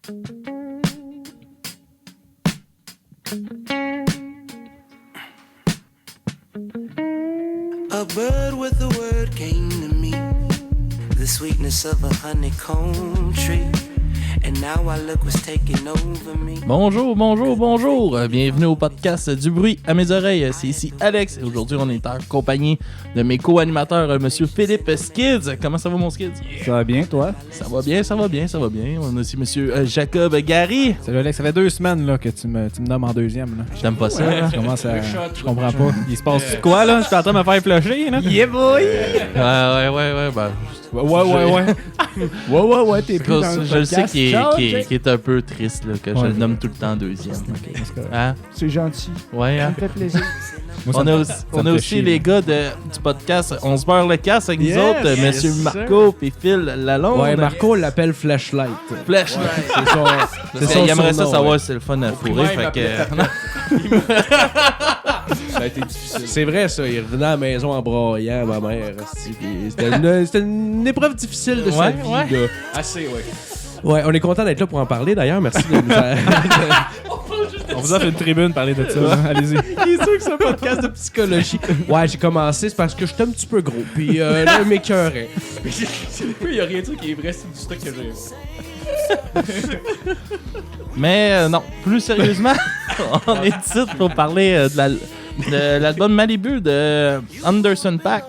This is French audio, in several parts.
A bird with a word came to me, the sweetness of a honeycomb tree. And now I look what's taking over me. Bonjour. Bienvenue au podcast Du bruit à mes oreilles. C'est ici Alex et aujourd'hui on est en compagnie de mes co-animateurs, Monsieur Philippe Skids. Comment ça va mon Skids? Ça va bien, toi? Ça va bien. On a aussi Monsieur Jacob Gary. Salut Alex, ça fait 2 semaines là, que tu me nommes en deuxième. Là. J'aime pas ça. Là. Je commence à... Je comprends pas. Il se passe quoi là? Je suis en train de me faire flusher là? Yeah boy! Ouais. Ben, Ouais, t'es plus dans le je le sais podcast. qu'il est un peu triste là, que je le nomme tout le temps deuxième. Hein? C'est gentil. Ouais, hein? Ça me fait plaisir. Moi, on a aussi les gars du podcast On se beurre le casse avec nous autres, Monsieur Marco et Phil Lalonde. Ouais, Marco l'appelle Flashlight. Flashlight. C'est son il aimerait ça surnom, savoir ouais. si c'est le fun à fourrer. Fait que... Ça a été difficile. C'est vrai ça, il revenait à la maison en broyant, ma mère. C'était une épreuve difficile de sa vie. Ouais. Là. Assez, ouais. Ouais, on est content d'être là pour en parler d'ailleurs. Merci de nous On vous offre une tribune parler de ça. Hein. Allez-y. Il est sûr que c'est un podcast de psychologie. Ouais, j'ai commencé, c'est parce que j'étais un petit peu gros. Puis là, il m'écœurait. Il y a rien de ça qui est vrai, c'est du stock que j'ai. Mais non, plus sérieusement, on est ici pour parler de l'album Malibu de Anderson .Paak.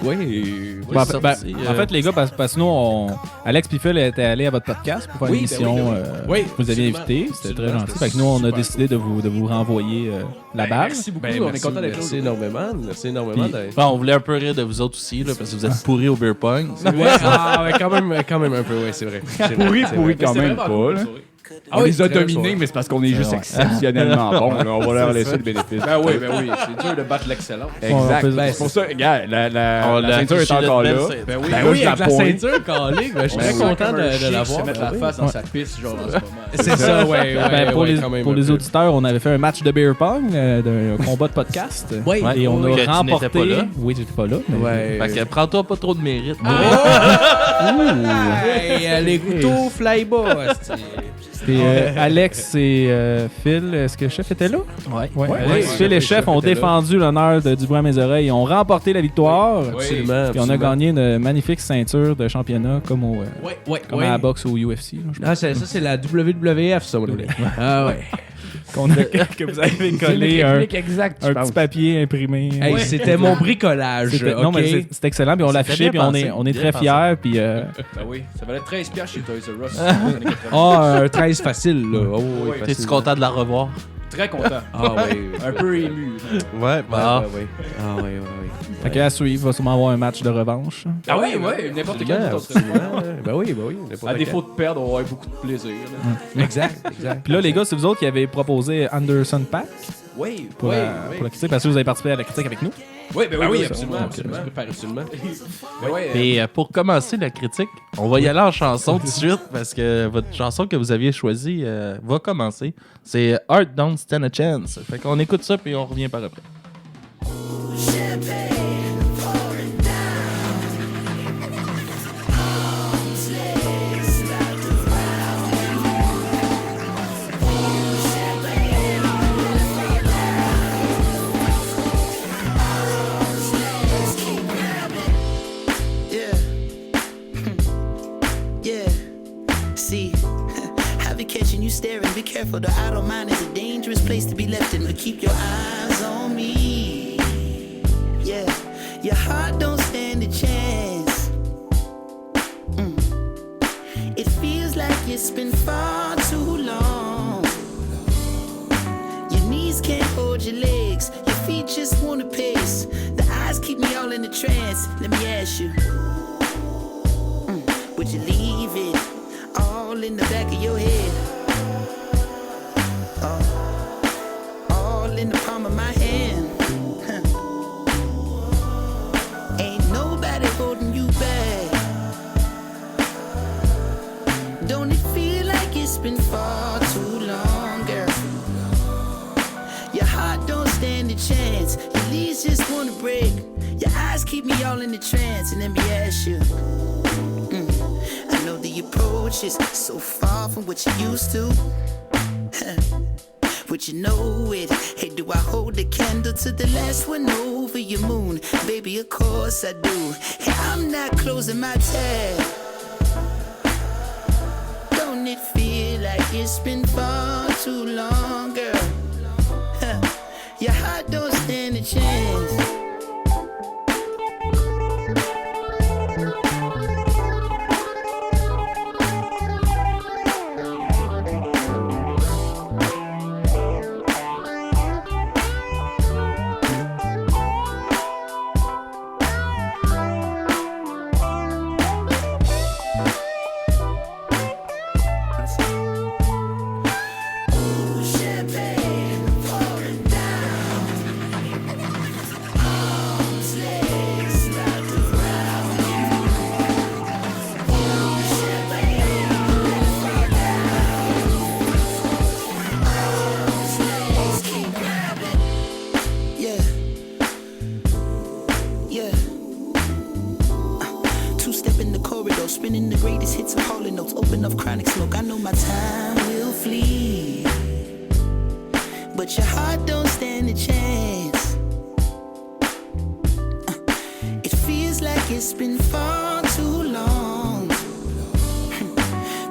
Oui. En sorti, fait, les gars, parce que nous, Alex et Phil étaient allés à votre podcast pour faire une émission. Oui, vous aviez invité, c'était très gentil. Fait que nous, on a décidé de vous renvoyer la balle. Merci beaucoup, on est content d'être là. Merci énormément. Puis, on voulait un peu rire de vous autres aussi, là, parce que vous êtes pourris au beer pong. Ouais, quand même un peu, ouais, c'est vrai. Pourri quand même pas, là. On les a dominés, mais c'est parce qu'on est juste exceptionnellement bons. Là. On va leur laisser le bénéfice. Ben oui, c'est dur de battre l'excellence. Exact. Ben, C'est pour ça, regarde, la ceinture est encore là. Ben oui, Ben oui, avec la pointe. ceinture calée, je suis très content de l'avoir. Se mettre la face dans sa pisse, genre, en ce moment. C'est ça, ouais. Pour les auditeurs, on avait fait un match de beer pong, d'un combat de podcast. Oui. Et on Que a tu remporté. n'étais pas là. Oui, j'étais pas là. Mais... Ouais. Fait que prends-toi pas trop de mérite. Hey, les couteaux fly-bas. Puis Alex et Phil, est-ce que Chef était là? Ouais. Alex, Phil et Chef ont défendu l'honneur du bruit à mes oreilles. Ils ont remporté la victoire. Absolument. Puis on a gagné une magnifique ceinture de championnat comme à la boxe au UFC. Là, je pense. Ah, ça, c'est la WWF, ça, mon ami. Ah ouais. Que vous avez collé un exact, un petit papier imprimé. Hey, c'était mon bricolage. Non, mais c'est excellent. Puis on l'a affiché. Puis on est très fiers. Puis Ben oui, ça valait 13$ chez Toys R Us. un 13 facile, là. Oh, oui, T'es-tu facile. content de la revoir? Très content. Ah oui. Un peu ému. Ouais, Ah oui. fait qu'à suivre, il va sûrement avoir un match de revanche. Ah oui, n'importe quel autre. Ben oui. À défaut de perdre, on va avoir beaucoup de plaisir. Exact. Puis là, les gars, c'est vous autres qui avez proposé Anderson .Paak Oui, pour la critique, parce que vous avez participé à la critique avec nous. Oui, Absolument. Et pour commencer la critique, on va y aller en chanson tout de suite parce que votre chanson que vous aviez choisie va commencer. C'est Art Don't Stand a Chance. Fait qu'on écoute ça puis on revient par après. Staring, be careful, the idle mind is a dangerous place to be left in, but keep your eyes on me. Yeah, your heart don't stand a chance. It feels like it's been far too long. Your knees can't hold your legs, your feet just wanna pace. The eyes keep me all in a trance. Let me ask you, would you leave it all in the back of your head? All in the palm of my hand. Ain't nobody holding you back. Don't it feel like it's been far too long, girl? Your heart don't stand a chance. Your knees just wanna break. Your eyes keep me all in the trance. And let me ask you, I know the the approach is so far from what you used to. Would you know it? Hey, do I hold the candle to the last one over your moon? Baby, of course I do. Hey, I'm not closing my tab. Don't it feel like it's been far too long, girl? Your heart don't stand a chance. Spinning the greatest hits of Hall & Oates. Open up chronic smoke. I know my time will flee, but your heart don't stand a chance. It feels like it's been far too long.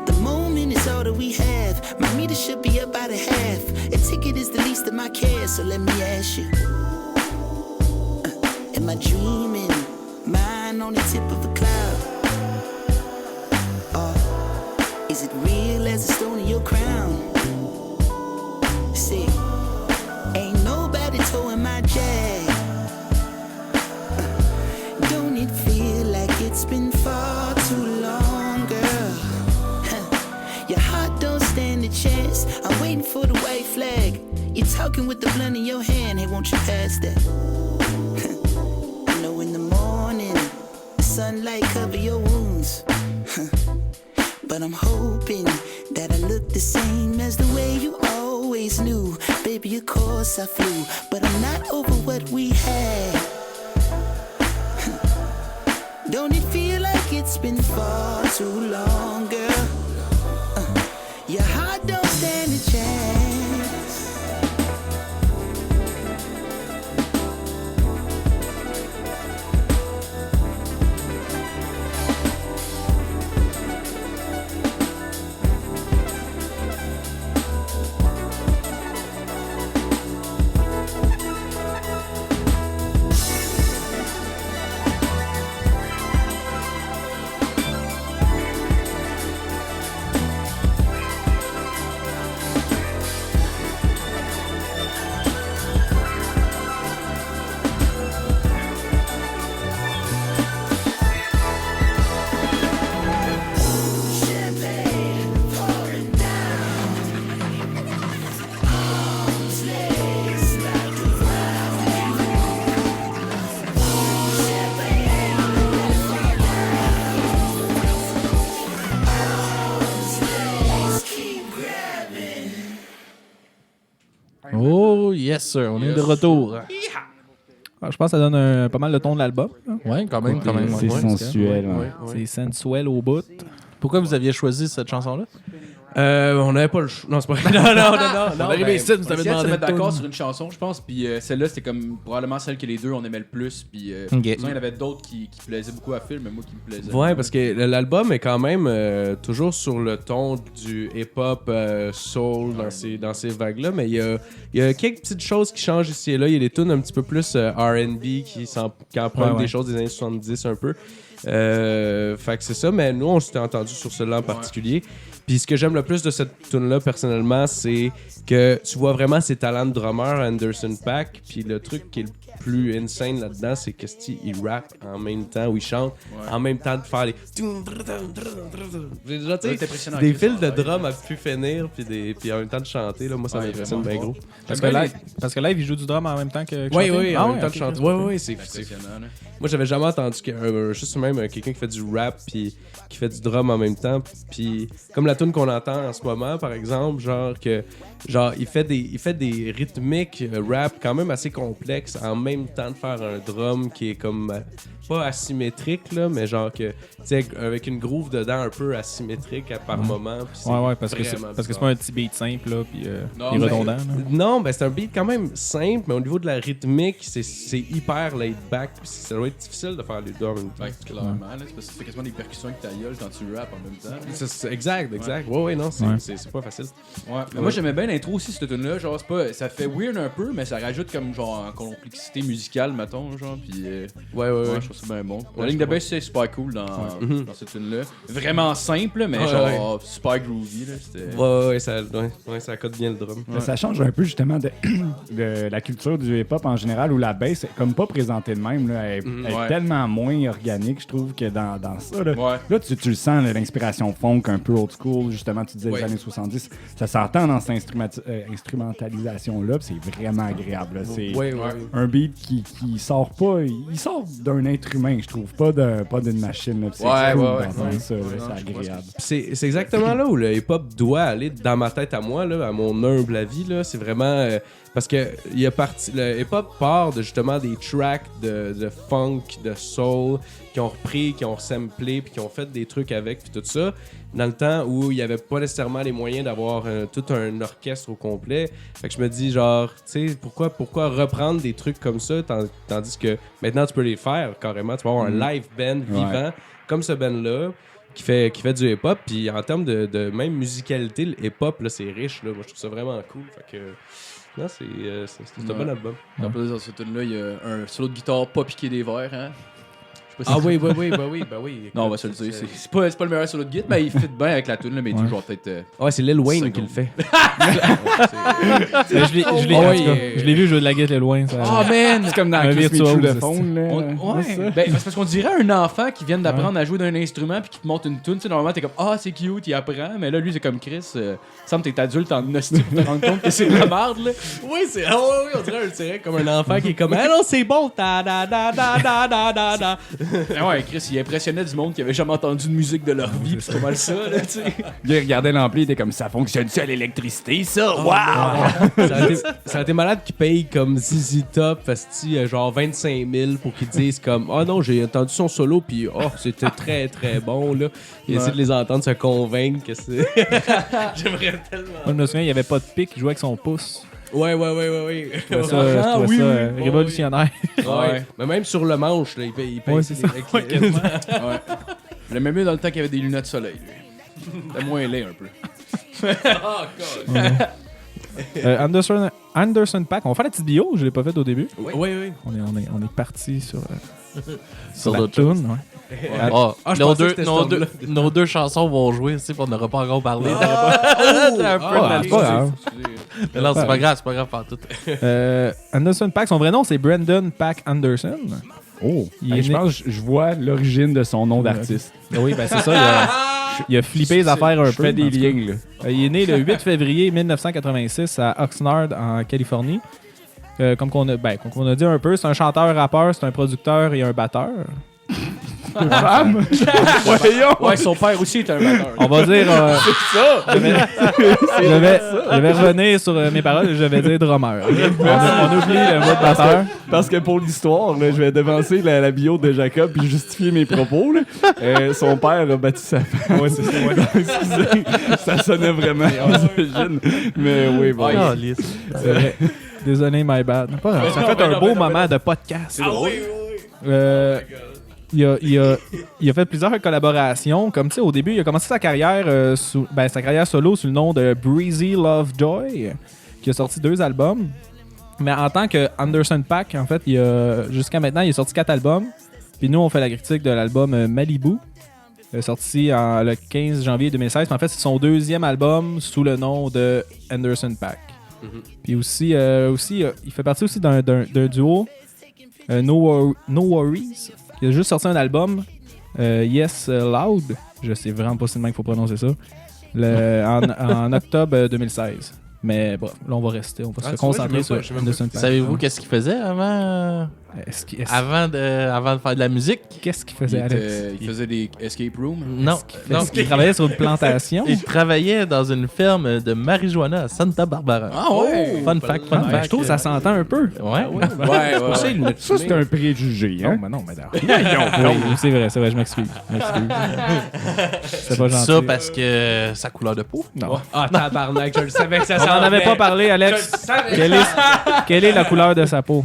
The moment is all that we have. My meter should be up by the half. A ticket is the least of my cares. So let me ask you, am I dreaming? Mine on the tip of a cloud. Is it real as a stone in your crown? See, ain't nobody towing my jag. Don't it feel like it's been far too long, girl? Your heart don't stand a chance. I'm waiting for the white flag. You're talking with the blunt in your hand. Hey, won't you pass that? I know in the morning the sunlight cover your wounds. But I'm hoping that I look the same as the way you always knew. Baby, of course I flew, but I'm not over what we had. Don't it feel like it's been far too long, girl? Your heart don't stand a chance. Oh, yes, sir. On est de retour. Je pense que ça donne pas mal le ton de l'album. Oui, quand même. C'est sensuel. C'est sensuel au bout. Pourquoi vous aviez choisi cette chanson-là? On n'avait pas le choix. Non, c'est pas vrai. Non. On est arrivé ici, nous avons demandé de se mettre d'accord sur une chanson, je pense. Puis celle-là, c'était comme probablement celle que les deux on aimait le plus. Puis il y en avait d'autres qui plaisaient beaucoup à Phil, mais moi qui me plaisait. Ouais, parce que l'album est quand même toujours sur le ton du hip-hop soul dans ces vagues-là. Mais il y a quelques petites choses qui changent ici et là. Il y a des tunes un petit peu plus R&B qui empruntent des choses des années 70 un peu. Fait que c'est ça, mais nous on s'était entendu sur celle-là en particulier. Puis ce que j'aime le plus de cette tune-là personnellement, c'est que tu vois vraiment ses talents de drummer, Anderson .Paak. Puis le truc qui est le plus insane là-dedans, c'est que il rappe en même temps, ou il chante en même temps de faire les... Déjà, tu sais, des fils de drum à pu finir, puis en même temps de chanter, là, moi ça m'impressionne bien gros. Parce que live, il joue du drum en même temps que Oui, chanter. en même temps de chanter. Oui, c'est impressionnant. Moi, j'avais jamais entendu juste même quelqu'un qui fait du rap puis qui fait du drum en même temps. Puis comme la tune qu'on entend en ce moment, par exemple, il fait des rythmiques rap quand même assez complexes en même temps de faire un drum qui est comme pas asymétrique, là, mais genre que, tu sais, avec une groove dedans un peu asymétrique par moment. Ouais, parce que c'est pas un petit beat simple, là, puis redondant. Là. Non, ben c'est un beat quand même simple, mais au niveau de la rythmique, c'est hyper laid back, puis ça doit être difficile de faire les deux en même temps. Ouais, clairement, là, c'est parce que tu fais quasiment des percussions avec ta gueule quand tu rappes en même temps. Exact. Ouais, non, c'est pas facile. Ouais. Mais moi, j'aimais bien l'intro aussi, cette tune-là, genre, c'est pas, ça fait weird un peu, mais ça rajoute comme, genre, en complexité musicale, mettons, genre, puis ouais, je trouve ça bien bon. La ligne de bass, c'est super cool dans cette tune-là. Vraiment simple, mais genre, super groovy, là. Ça cote bien le drum. Ouais. Ça change un peu, justement, de la culture du hip-hop en général, où la bass est comme pas présentée de même, là. Elle est tellement moins organique, je trouve, que dans ça, là. Ouais. Là, tu le sens, là, l'inspiration funk un peu old school, justement, tu disais les années 70. Ça s'entend dans cette instrumentalisation-là, puis c'est vraiment agréable, là. C'est un beat qui sort pas, il sort d'un être humain, je trouve, pas d'une machine, là. C'est agréable. C'est exactement là où le hip-hop doit aller dans ma tête à moi, là, à mon humble avis, là. C'est vraiment... parce que le hip-hop part de justement des tracks de funk, de soul, qui ont repris, qui ont samplé, puis qui ont fait des trucs avec, puis tout ça, dans le temps où il n'y avait pas nécessairement les moyens d'avoir tout un orchestre au complet. Fait que je me dis, genre, tu sais, pourquoi reprendre des trucs comme ça, tandis que maintenant tu peux les faire carrément, tu vas avoir un live band vivant, comme ce band-là, qui fait du hip-hop, puis en termes de même musicalité, le hip-hop, là, c'est riche, là. Moi, je trouve ça vraiment cool. Fait que... Non, c'est un bon album. En plus, dans cette tune-là, il y a un solo de guitare pas piqué des verres, hein? Oui. Non, on va se le dire. C'est pas le meilleur solo de guitare, mais il fit bien avec la tune, là, mais toujours peut-être. Ouais, c'est Lil Wayne qui le fait. Je l'ai vu jouer de la guitare loin. Oh man! C'est comme dans un virtuose de fond, là. C'est parce qu'on dirait un enfant qui vient d'apprendre à jouer d'un instrument puis qui te montre une tune. Normalement, t'es comme c'est cute, il apprend. Mais là, lui, c'est comme Chris. Semble que t'es adulte en hostie pour te rendre compte que c'est de la merde, là. Oui, on dirait comme un enfant qui est comme non, c'est bon. Ouais, Chris, il impressionnait du monde qui avait jamais entendu de musique de leur vie. C'est pas mal ça, là, tu sais. Il regardait l'ampli, il était comme ça fonctionne-tu à l'électricité, ça? Waouh! Ça a été malade qu'ils payent comme ZZ Top, genre 25 000 pour qu'ils disent comme non, j'ai entendu son solo, puis c'était très très bon, là. Il essaie de les entendre se convaincre que c'est. J'aimerais tellement. Moi, je me souviens, il n'y avait pas de pic, il jouait avec son pouce. Ouais. Je trouvais ça révolutionnaire. Ouais. Mais même sur le manche, là, il paye c'est ça. J'aimais mieux dans le temps qu'il y avait des lunettes de soleil. C'était moins laid un peu. Anderson .Paak, on va faire la petite bio, je l'ai pas faite au début. Oui. On est parti sur la tune. Nos deux chansons vont jouer ici, on n'aura pas encore parlé. Mais non, c'est pas grave par tout. Anderson .Paak, son vrai nom c'est Brandon Paak Anderson. Je pense que je vois l'origine de son nom d'artiste. Oui, ben c'est ça. Il a flippé les affaires un peu. Je fais des liens, là. Il est né le 8 février 1986 à Oxnard, en Californie. Comme on a dit un peu, c'est un chanteur-rappeur, c'est un producteur et un batteur. Femme? Ouais, son père aussi est un batteur. On va dire... c'est ça! Je vais revenir sur mes paroles et je vais dire drummer. On a oublié le mot de batteur. Parce que pour l'histoire, là, je vais devancer la bio de Jacob puis justifier mes propos. Là. Son père a battu sa femme. Ouais, c'est ça. Ouais. Excusez, ça sonnait vraiment misogyne. Mais oui, bon. C'est vrai. Désolé, my bad. Ça fait un beau moment de podcast. Il a fait plusieurs collaborations. Comme tu sais, au début, il a commencé sa carrière solo sous le nom de Breezy Lovejoy, qui a sorti 2 albums. Mais en tant que Anderson .Paak, en fait, jusqu'à maintenant, il a sorti 4 albums. Puis nous, on fait la critique de l'album Malibu, sorti le 15 janvier 2016. En fait, c'est son 2e album sous le nom de Anderson .Paak. Puis aussi, il fait partie aussi d'un duo, No Worries, qui a juste sorti un album, Yes Loud, je sais vraiment pas si c'est le même qu'il faut prononcer ça, en octobre 2016. Mais bon, là on va se concentrer sur Anderson .Paak. Savez-vous qu'est-ce qu'il faisait avant Avant de faire de la musique. Qu'est-ce qu'il faisait, Alex? Il faisait des escape rooms. Non. Il travaillait sur une plantation. Il travaillait dans une ferme de marijuana à Santa Barbara. Ah ouais! Fun fact. Je trouve que ça s'entend un peu. Ouais. Ça, c'est un préjugé. Hein? Non, mais non. Oui, c'est vrai, je m'excuse. C'est pas gentil. Ça parce que sa couleur de peau. Non. Ah, tabarnak, je le savais que ça On s'en n'en avait venait. pas parlé, Alex. Quelle est la couleur de sa peau?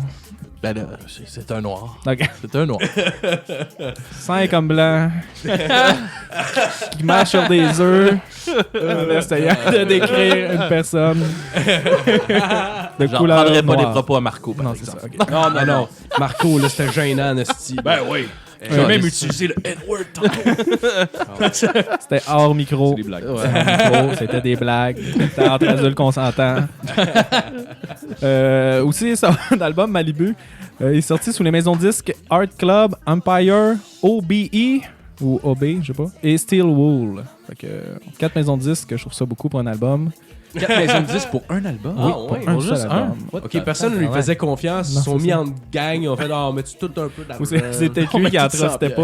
Ben là, c'est un noir. Ok. C'est un noir. Sang comme blanc. Qui marche sur des œufs. En essayant de décrire une personne de J'en couleur prendrais pas noire. des propos à Marco, par Non, c'est exemple. ça. Ok. Non. Marco, là, c'était gênant, Nasty. Ben oui. J'ai même utilisé le N-word tantôt. C'était hors micro. C'est des blagues. Hors micro, c'était des blagues. C'était entre adultes consentants. Aussi, son album Malibu il est sorti sous les maisons disques Art Club, Empire, OBE ou OB, je sais pas, et Steel Wool. Fait que 4 maisons disques, je trouve ça beaucoup pour un album. 4 maisons de 10 pour un album. Ah, ouais. Pour un juste seul un. album. Ok, personne ne lui faisait confiance. Ils Non, se sont c'est mis ça. en gang. Ils ont fait, on met tout un peu Ou d'argent. c'est peut-être lui qui en trustait pas.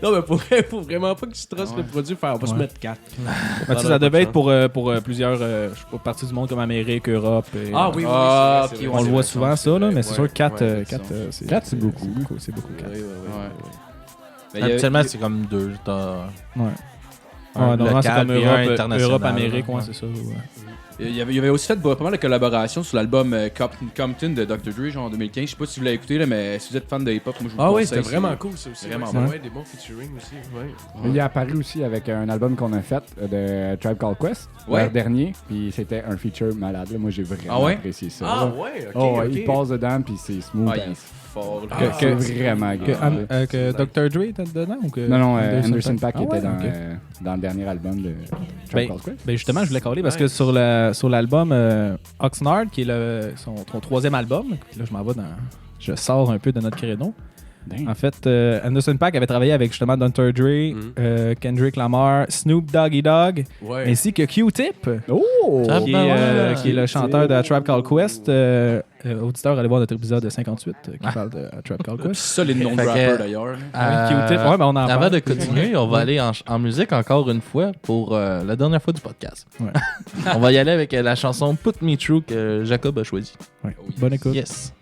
Non, mais faut vraiment pas qu'il se truste le produit. On va se mettre 4. Ben, tu sais, ça devait être pour plusieurs je sais pas, parties du monde comme Amérique, Europe. Et, Ah oui, Ah, c'est ok, vrai, on c'est le voit vrai, souvent, ça, là, mais c'est sûr que 4, ouais, c'est 4, c'est beaucoup. C'est beaucoup, 4. Habituellement, c'est comme 2. Ouais. Un Ouais, normalement, c'est local comme puis un international. Europe, Amérique, ouais, Ouais. c'est ça. Ouais. Il avait aussi fait pas mal de collaborations sur l'album Compton de Dr. Dre, genre en 2015. Je sais pas si vous l'avez écouté, là, mais si vous êtes fan de hip-hop, moi je vous le Ah oui, conseille. c'était vraiment cool, ça aussi. Vraiment Ouais, bon. des bons featuring aussi. Ouais. Il est apparu aussi avec un album qu'on a fait de Tribe Called Quest Ouais. l'an dernier, puis c'était un feature malade. Là. Moi, j'ai vraiment Ah ouais? apprécié ça. Ah là. ouais, ok. Oh, ouais, ok. il passe dedans, puis c'est smooth. Ah, il est fort. là. C'est vraiment agréable. Que Dr. Dre était dedans ou que Non, Anderson Paak .Paak était dans, ok. dans le dernier album de Tribe Ben, Called Quest. Ben justement, je voulais coller parce que sur l'album Oxnard, qui est son troisième album, là je m'en vais je sors un peu de notre créneau. Damn. En fait, Anderson .Paak avait travaillé avec justement Dr. Dre, Kendrick Lamar, Snoop Dogg, Ouais. ainsi que Q-Tip, Oh! qui est le chanteur de Tribe Called Quest. Auditeur, allez voir notre épisode de 58 qui parle de Tribe Called Quest. Solide nom de Fait que- rapper d'ailleurs. Q-Tip, ouais, ben on en Avant parle. de continuer, on va aller en musique encore une fois pour la dernière fois du podcast. Ouais. On va y aller avec la chanson Put Me Through que Jacob a choisi. Ouais. Bonne écoute. Yes.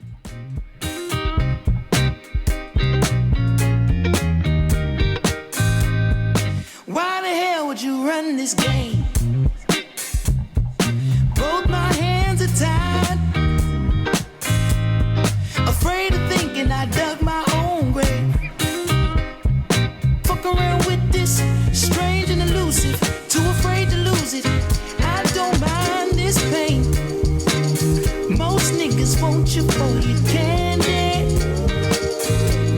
Why the hell would you run this game? Both my hands are tied. Afraid of thinking I dug my own grave. Fuck around with this strange and elusive. Too afraid to lose it. I don't mind this pain. Most niggas want you for your candy.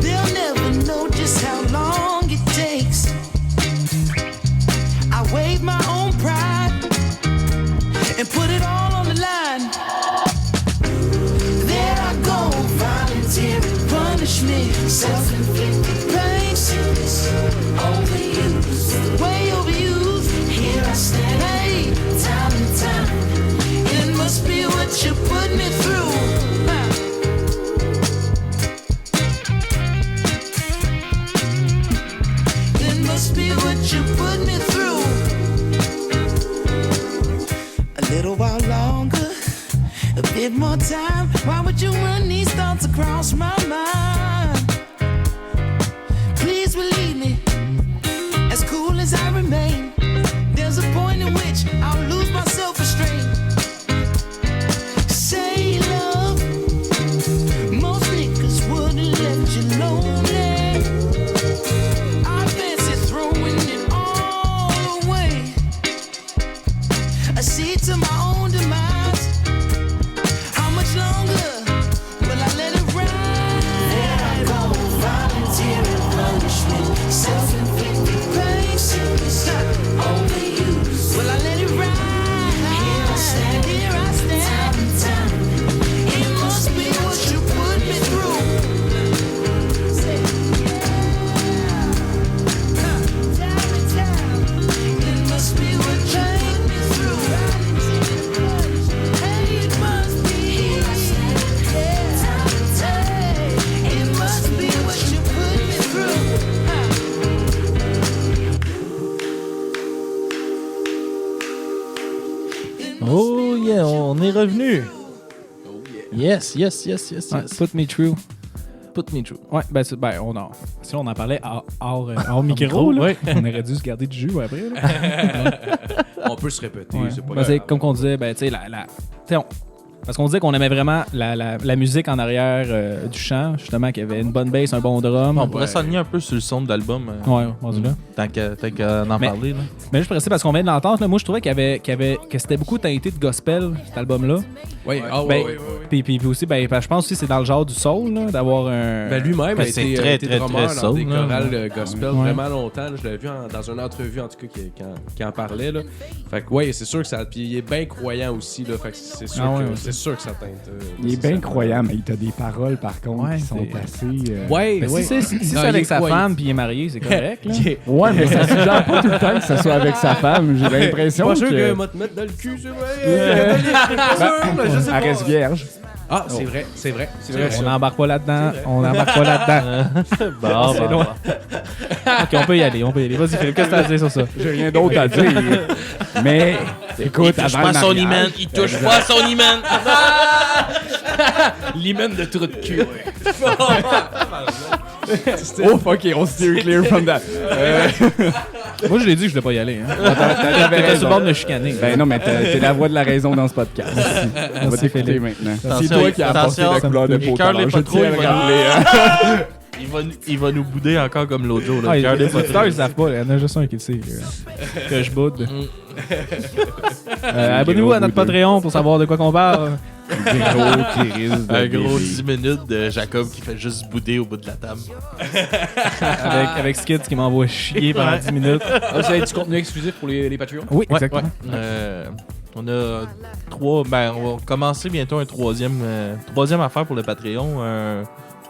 They'll never know just how long it takes. I wave my own pride and put it all on the line. There I go, volunteering punishment, self-inflicted pain, overused, way overused. Here I stand, hey, time and time. It must be what you put me through. It must be what you put me through. A little while longer, a bit more time. Why would you run these thoughts across my mind? Please believe me, as cool as I remain, there's a point in which I'll lose my self-restraint. Say love, most niggas wouldn't let you lonely. I fancy throwing it all away. I see to my own demise. How much longer will I let it ride? There I go, volunteering punishment, self on est revenu. Yes. Ouais, Put Me True. Put Me True. Ouais, sinon on en parlait hors micro, là. Ouais. On aurait dû se garder du jus après, là. On peut se répéter, Ouais. c'est pas C'est grave. comme qu'on disait, tu sais, parce qu'on disait qu'on aimait vraiment la musique en arrière du chant, justement, qu'il y avait une bonne bass, un bon drum. On pourrait s'aligner un peu sur le son de l'album. Ouais, rendu là. Tant qu'à en parler. Là. Mais juste pour rester, parce qu'on vient de l'entendre, là, moi je trouvais que c'était beaucoup teinté de gospel, cet album-là. Oui, Ben, Puis aussi, je pense aussi que c'est dans le genre du soul, là, d'avoir un. Ben lui-même Ben, a c'est été, très, été très, drummer très dans des soul, là. chorales gospel Ouais. vraiment longtemps. Là. Je l'avais vu dans une entrevue, en tout cas, qui en parlait. Là. Fait que, ouais, c'est sûr que ça. Puis il est bien croyant aussi. Là. Fait que c'est sûr, c'est sûr que ça teinte. Il est bien croyant, mais il a des paroles, par contre, Ouais, qui sont c'est- assez... Ouais, Mais ouais. si c'est Non, si il c'est avec est sa croyant. femme puis il est marié, c'est correct. Là. Ouais, mais ça suggère pas tout le temps que ce soit avec sa femme. J'ai l'impression Pas sûr que que... m'a te mettre dans le cul, c'est vrai. Pas sûr, mais je sais Elle reste pas. vierge. Ah, c'est vrai, c'est vrai. C'est vrai. On n'embarque pas là-dedans. On n'embarque pas là-dedans. C'est loin. Ok, on peut y aller. Vas-y, Philippe, qu'est-ce que tu as à dire sur ça? J'ai rien d'autre à dire. Mais, écoute, avant le mariage... il touche pas son hymen. L'hymen de trou de cul. Oh, fuck, on steer clear from that. Moi, je l'ai dit que je ne devais pas y aller. Hein. T'avais T'étais sur le bord de raison. me chicaner. Ben non, mais t'es la voix de la raison dans ce podcast. On va t'écouter Philippe. maintenant. C'est Attention, toi qui as apporté attention. la couleur de Les peau. cœurs les Je pas trop, tiens à le il va- rappeler. Hein. Il va nous bouder encore comme l'autre jour. Là. Ah, Cœur les des poteries. auditeurs, ils savent pas. Il y en a juste un qui le sait. Que je boude. Abonnez-vous à notre Patreon pour savoir de quoi qu'on parle. Gros qui risque de Un gros bébé. 10 minutes de Jacob qui fait juste bouder au bout de la table. Avec Skids qui m'envoie chier pendant 10 minutes. Ah, ça va être du contenu exclusif pour les Patreons? Oui, exactement. On a on va commencer bientôt un troisième affaire pour le Patreon.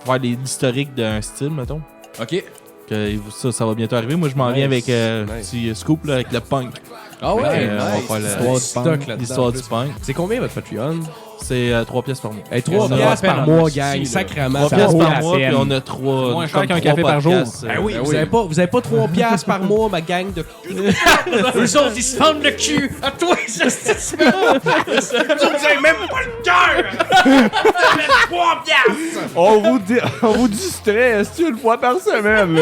Faire l'historique d'un style, mettons. OK. Que ça va bientôt arriver. Moi, je m'en viens avec Nice. petit scoop là, avec le punk. Ah ouais, on va faire l'histoire du punk. C'est combien votre Patreon? C'est 3 pièces par mois. 3 Ça piastres vaut la par peine, mois, là. gang. Si, là. Sacrément. 3 ça pièces vaut par la mois, peine. puis on a 3. Moins cher qu'un café par jour. Ben oui, vous avez pas 3 piastres par mois, ma gang de... Eux autres, ils se fendent le cul. À toi, ils se se Vous avez même pas le cœur. 3 piastres. On vous distrait une fois par semaine.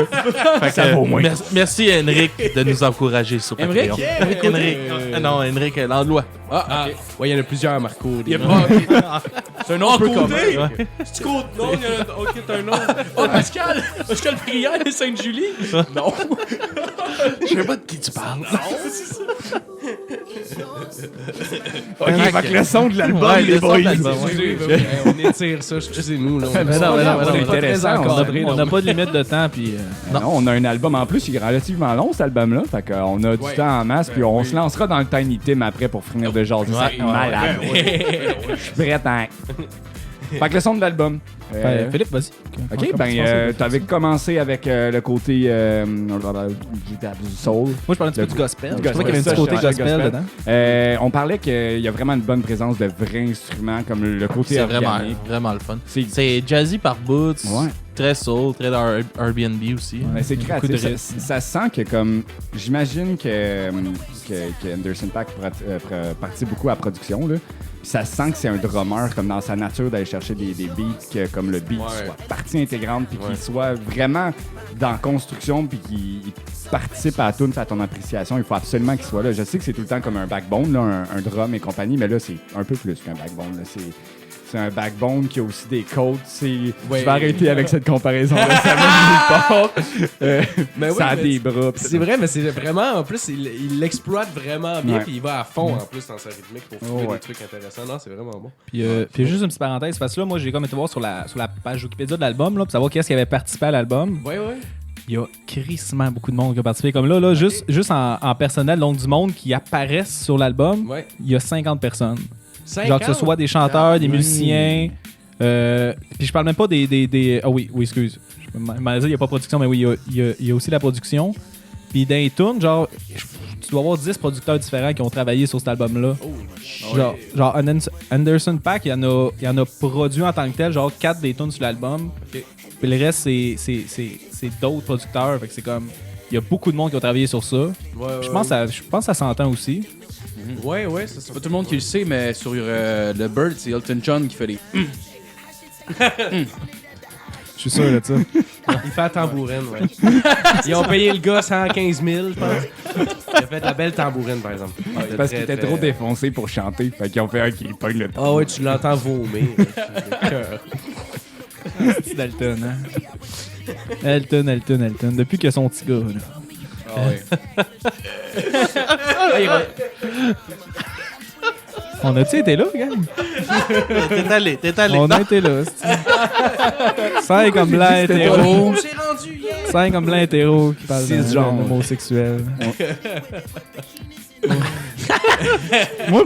Là. Ça vaut moins. Merci à Henrik de nous encourager sur Henrik? Patreon. Henrik. Non, Henrik Landlois. Ah, ok. Ouais, il y en a plusieurs, Marco. Il y a pas... C'est un nom un peu commun. Ouais. C'est cool. Non, il y a... OK, t'as un nom. Oh, Pascal Prière de Sainte-Julie? Non. Je sais pas de qui tu parles. Ok, fait que le son de l'album, Ouais, les le son boys. de l'album, On étire ça, excusez-nous. Là. Mais non, c'est intéressant, on n'a pas de limite de temps. Puis, Non, on a un album en plus, il est relativement long cet album-là. Fait qu'on a du temps en masse, puis on se lancera dans le Tiny Tim après pour finir de jaser. C'est malade. Je suis prêt à. Fait que le son de l'album. Philippe, vas-y. Ok, t'avais commencé avec le côté du soul. Moi, je parlais un petit peu du gospel. Du Je trouvais qu'il y avait un petit côté gospel dedans. On parlait qu'il y a vraiment une bonne présence de vrais instruments, comme le côté C'est vraiment, organique. vraiment le fun. C'est- C'est jazzy par boots, Ouais. très soul, très Airbnb aussi. Mais c'est Beaucoup créatif. de Ça sent que comme j'imagine que Anderson .Paak partit beaucoup à la production là. Puis ça sent que c'est un drummer comme dans sa nature d'aller chercher des beats que comme le beat soit partie intégrante puis qu'il soit vraiment dans la construction puis qu'il participe à la tune, à ton appréciation. Il faut absolument qu'il soit là. Je sais que c'est tout le temps comme un backbone là, un drum et compagnie, mais là c'est un peu plus qu'un backbone là. C'est un backbone qui a aussi des côtes. Je vais arrêter avec cette comparaison-là. Ça va nulle part. Mais oui, Ça a mais des bras. pis C'est vrai, mais c'est vraiment, en plus, il l'exploite vraiment bien, Ouais. puis il va à fond en plus dans sa rythmique pour trouver ouais. des trucs intéressants. Non, c'est vraiment bon. Puis juste une petite parenthèse, parce que là, moi, j'ai comme été voir sur la page Wikipédia de l'album, là, pour savoir qui est-ce qui avait participé à l'album. Ouais. Il y a crissement beaucoup de monde qui a participé. Comme là, juste en personnel, donc du monde qui apparaissent sur l'album, Ouais. il y a 50 personnes. 50? Genre que ce soit des chanteurs, des musiciens. Puis je parle même pas des ah oui, excuse. Je m'en dire, il n'y a pas de production, mais oui, il y a aussi la production. Puis dans les tunes, genre, tu dois avoir 10 producteurs différents qui ont travaillé sur cet album-là. Genre Anderson .Paak, il y en a produit en tant que tel, genre 4 des tunes sur l'album. Ok. Puis le reste, c'est d'autres producteurs. Fait que c'est comme. Il y a beaucoup de monde qui ont travaillé sur ça. Ouais, Je pense que ça s'entend aussi. Ouais, c'est ça. C'est pas tout le monde qui le sait, mais sur le Bird, c'est Elton John qui fait les. Je suis sûr de ça. Il fait la tambourine, ouais. Ils ont payé le gars 115 000, je pense. Il a fait de la belle tambourine, par exemple. Parce qu'il était trop défoncé pour chanter. Fait qu'ils ont fait OK, il pogne le temps. Ah ouais, tu l'entends vomir. C'est d'Elton, hein? Elton. Depuis qu'il a son petit gars, là. On a-tu été là, gang? T'es allé. On a été là, c'est-tu? 5 comme blanc hétéro. 5 comme blanc hétéro qui parle d'un homosexuel.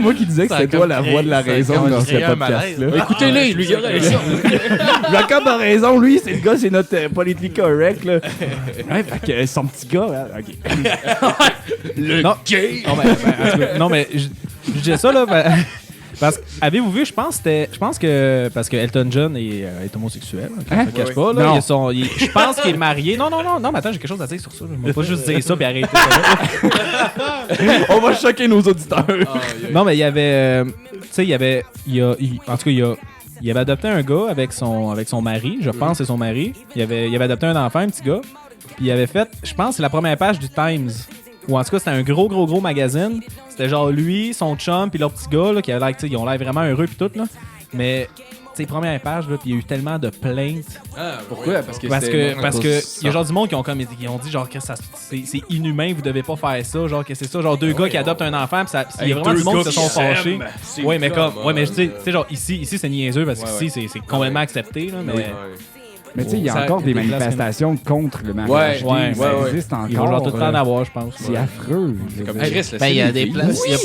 Moi qui disais que c'était toi la voix de la raison dans ce podcast-là. Écoutez-les, lui, regardez ça. Jacob a raison, lui, c'est le gars, c'est notre politically correct, là. Ouais, fait que son petit gars, hein, OK. Gay! Non, mais je disais ça, là, parce que, avez-vous vu, je pense que, parce que Elton John est homosexuel, je ne cache pas, là, je pense qu'il est marié. Non, mais attends, j'ai quelque chose à dire sur ça, je ne vais pas juste dire ça et arrêter ça, là. On va choquer nos auditeurs. Non, mais il y avait, tu sais, il avait adopté un gars avec son mari, je pense que c'est son mari. Il avait adopté un enfant, un petit gars, puis il avait fait, je pense que c'est la première page du Times. Ou en tout cas, c'était un gros magazine. C'était genre lui, son chum, puis leur petit gars, là, qui avait l'air, ils ont l'air vraiment heureux, puis tout, là. Mais, tu sais, première page, là, puis il y a eu tellement de plaintes. Pourquoi? Parce que il y a genre du monde qui ont dit genre que c'est inhumain, vous devez pas faire ça, genre que c'est ça, genre deux gars qui adoptent un enfant, puis il y a vraiment du monde qui se sont fâchés. Ouais, mais tu sais genre ici c'est niaiseux parce que ici c'est complètement accepté, là, mais Mais tu sais, il y a encore des manifestations contre le mariage. Ça existe encore. Ils vont genre tout le temps en avoir, je pense. C'est affreux. C'est comme il y a des places. Il n'y a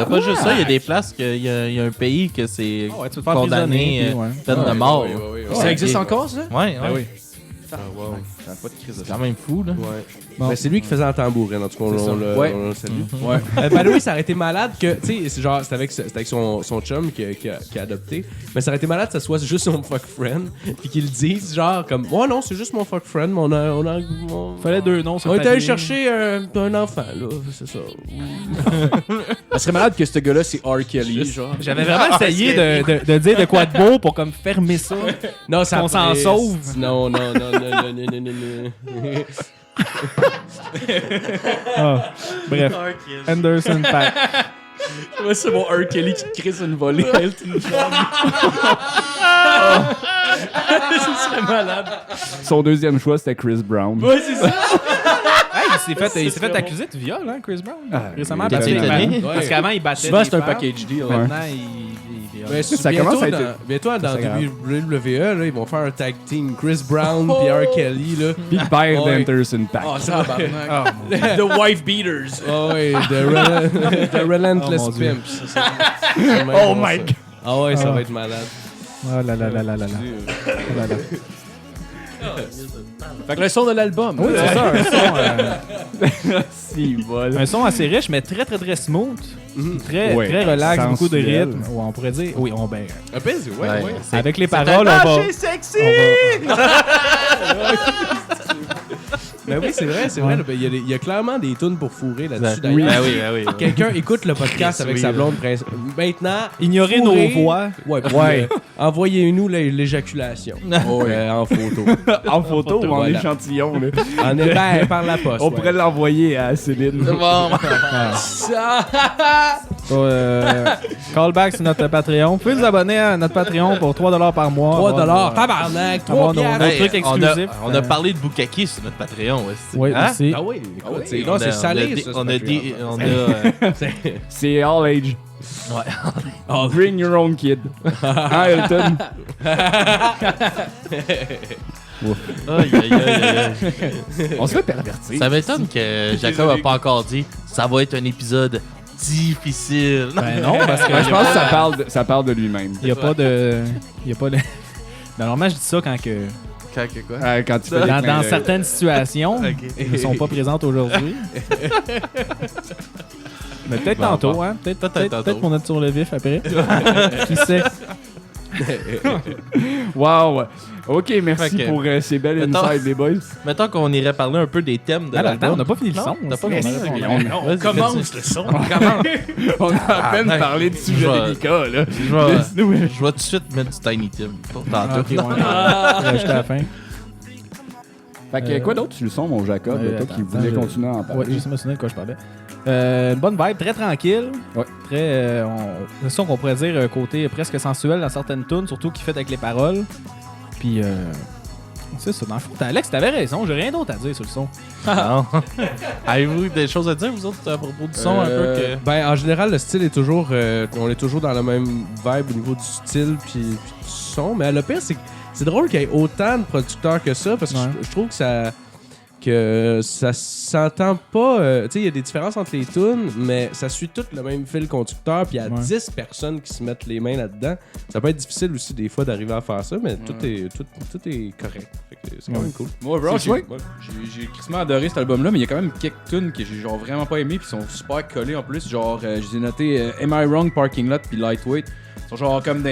pas juste ça. Il y a des places qu'il y a un pays que c'est condamné peine de mort. Ça existe encore, ça? Oui. Ça n'a pas de crise de C'est quand même fou, là. Bon. Ben, c'est lui qui faisait la tambourine, en tout cas, on le salue. Ouais. Ben oui, ça aurait été malade que, tu sais, c'est genre, c'était avec son chum qui a adopté, mais ça aurait été malade que ça soit juste son fuck friend, puis qu'il le dise, genre, comme, oh non, c'est juste mon fuck friend, mais Fallait deux noms sur on le est allé papier. chercher un enfant, là, c'est ça. Ça serait malade que ce gars-là, c'est R. Kelly, genre. J'avais vraiment essayé de dire de quoi de beau pour comme fermer ça. Non, ça qu'on s'en sauve. Non. Bref, Anderson Paak. Ouais, c'est mon R. Kelly qui crée une volée. Elton John. Ce serait malade. Son deuxième choix, c'était Chris Brown. Ouais, c'est ça. Hey, il s'est fait accuser de viol, hein, Chris Brown. Récemment, T'es parce étonné? parce qu'avant, il battait Souvent, des c'est un femmes. package deal. Maintenant, il Mais Ça commence à être- bientôt dans c'est grave. WWE, là, ils vont faire un tag team. Chris Brown et R. Kelly, là. Puis le père Ouais. d'Anderson Paak. Oh, ça, The Wife Beaters. Oh ouais, The Relentless Oh, mon Dieu. Pimp. c'est ça. Oh my God. Ah ouais, ça va être malade. Oh là là. Fait que le son de l'album. Oui, c'est ça, Si, voilà. un son assez riche, mais très smooth. Très relax, beaucoup de sensuel. rythme. Ouais, on pourrait dire. Oui, Un baiser, ouais. avec les paroles, on va. Ben oui, c'est vrai. là, ben, il y a clairement des tunes pour fourrer là-dessus. Oui, d'ailleurs. oui. Quelqu'un écoute le podcast avec sa blonde. Maintenant, Ignorer nos fourrer- voix. Ouais. Envoyez-nous l'éjaculation en photo. En photo ou en Voilà. échantillon, là. Par la poste. On pourrait l'envoyer à Céline. Callback sur notre Patreon. Vous pouvez vous abonner à notre Patreon pour 3$ par mois. 3$. Tabarnak, 3 avoir nos- piastres. nos trucs exclusifs. On a parlé de Bukaki sur notre Patreon aussi. Oui, Hein? aussi. Ah oui, écoute, c'est On a- c'est salé, ça. On a dit. C'est all age. Ouais. Bring your own kid. Hein, Elton? On se fait pervertir. Ça m'étonne que Jacob n'a pas encore dit ça va être un épisode difficile. Ben non, parce que Ouais, je pense que ça parle de lui-même. il n'y a pas de. Normalement, je dis ça quand que. Quoi? Quand tu fais des Dans clins d'œil. certaines situations, Ok. qui ne sont pas présentes aujourd'hui. Mais peut-être Bon, tantôt, bon. hein? Peut-être tantôt. Peut-être qu'on est sur le vif après. Qui sait? Wow! OK, merci Fait que- pour ces belles Mettons- insights, les boys. Mettons qu'on irait parler un peu des thèmes de Attends, l'album. on n'a pas fini le Non, son. t'as pas aussi. fini. On- Vas-y, Commence vas-y. le son. On a à peine ouais. parlé de sujets Je vais- délicats, là. Je vais tout de suite mettre du Tiny Tim pour tantôt. Ok, ouais. On va rajouter à la fin. Fait que quoi d'autre sur le son, mon Jacob? toi qui attends, voulais je- continuer à en parler. Ouais, je sais me souvenir de quoi je parlais. Une bonne vibe, très tranquille. Ouais. Très. C'est ça qu'on pourrait dire côté presque sensuel dans certaines tunes, surtout qui fait avec les paroles. Puis. C'est ça, dans le fond. Alex, t'avais raison, j'ai rien d'autre à dire sur le son. Non. Avez-vous des choses à dire, vous autres, à propos du son un peu que. Ben, en général, le style est toujours. On est toujours dans la même vibe au niveau du style puis du son. Mais le pire, c'est que c'est drôle qu'il y ait autant de producteurs que ça parce que Ouais. je trouve que ça s'entend pas. Tu sais, il y a des différences entre les tunes, mais ça suit tout le même fil conducteur. Puis il y a Ouais. 10 personnes qui se mettent les mains là-dedans. Ça peut être difficile aussi des fois d'arriver à faire ça, mais tout est correct. Fait que c'est quand même cool. Moi, bro, C'est j'ai chouette. crissement adoré cet album-là, mais il y a quand même quelques tunes que j'ai genre vraiment pas aimé, puis sont super collés en plus. Genre, je les ai notés Am I Wrong, Parking Lot, puis Lightweight. Ils sont genre comme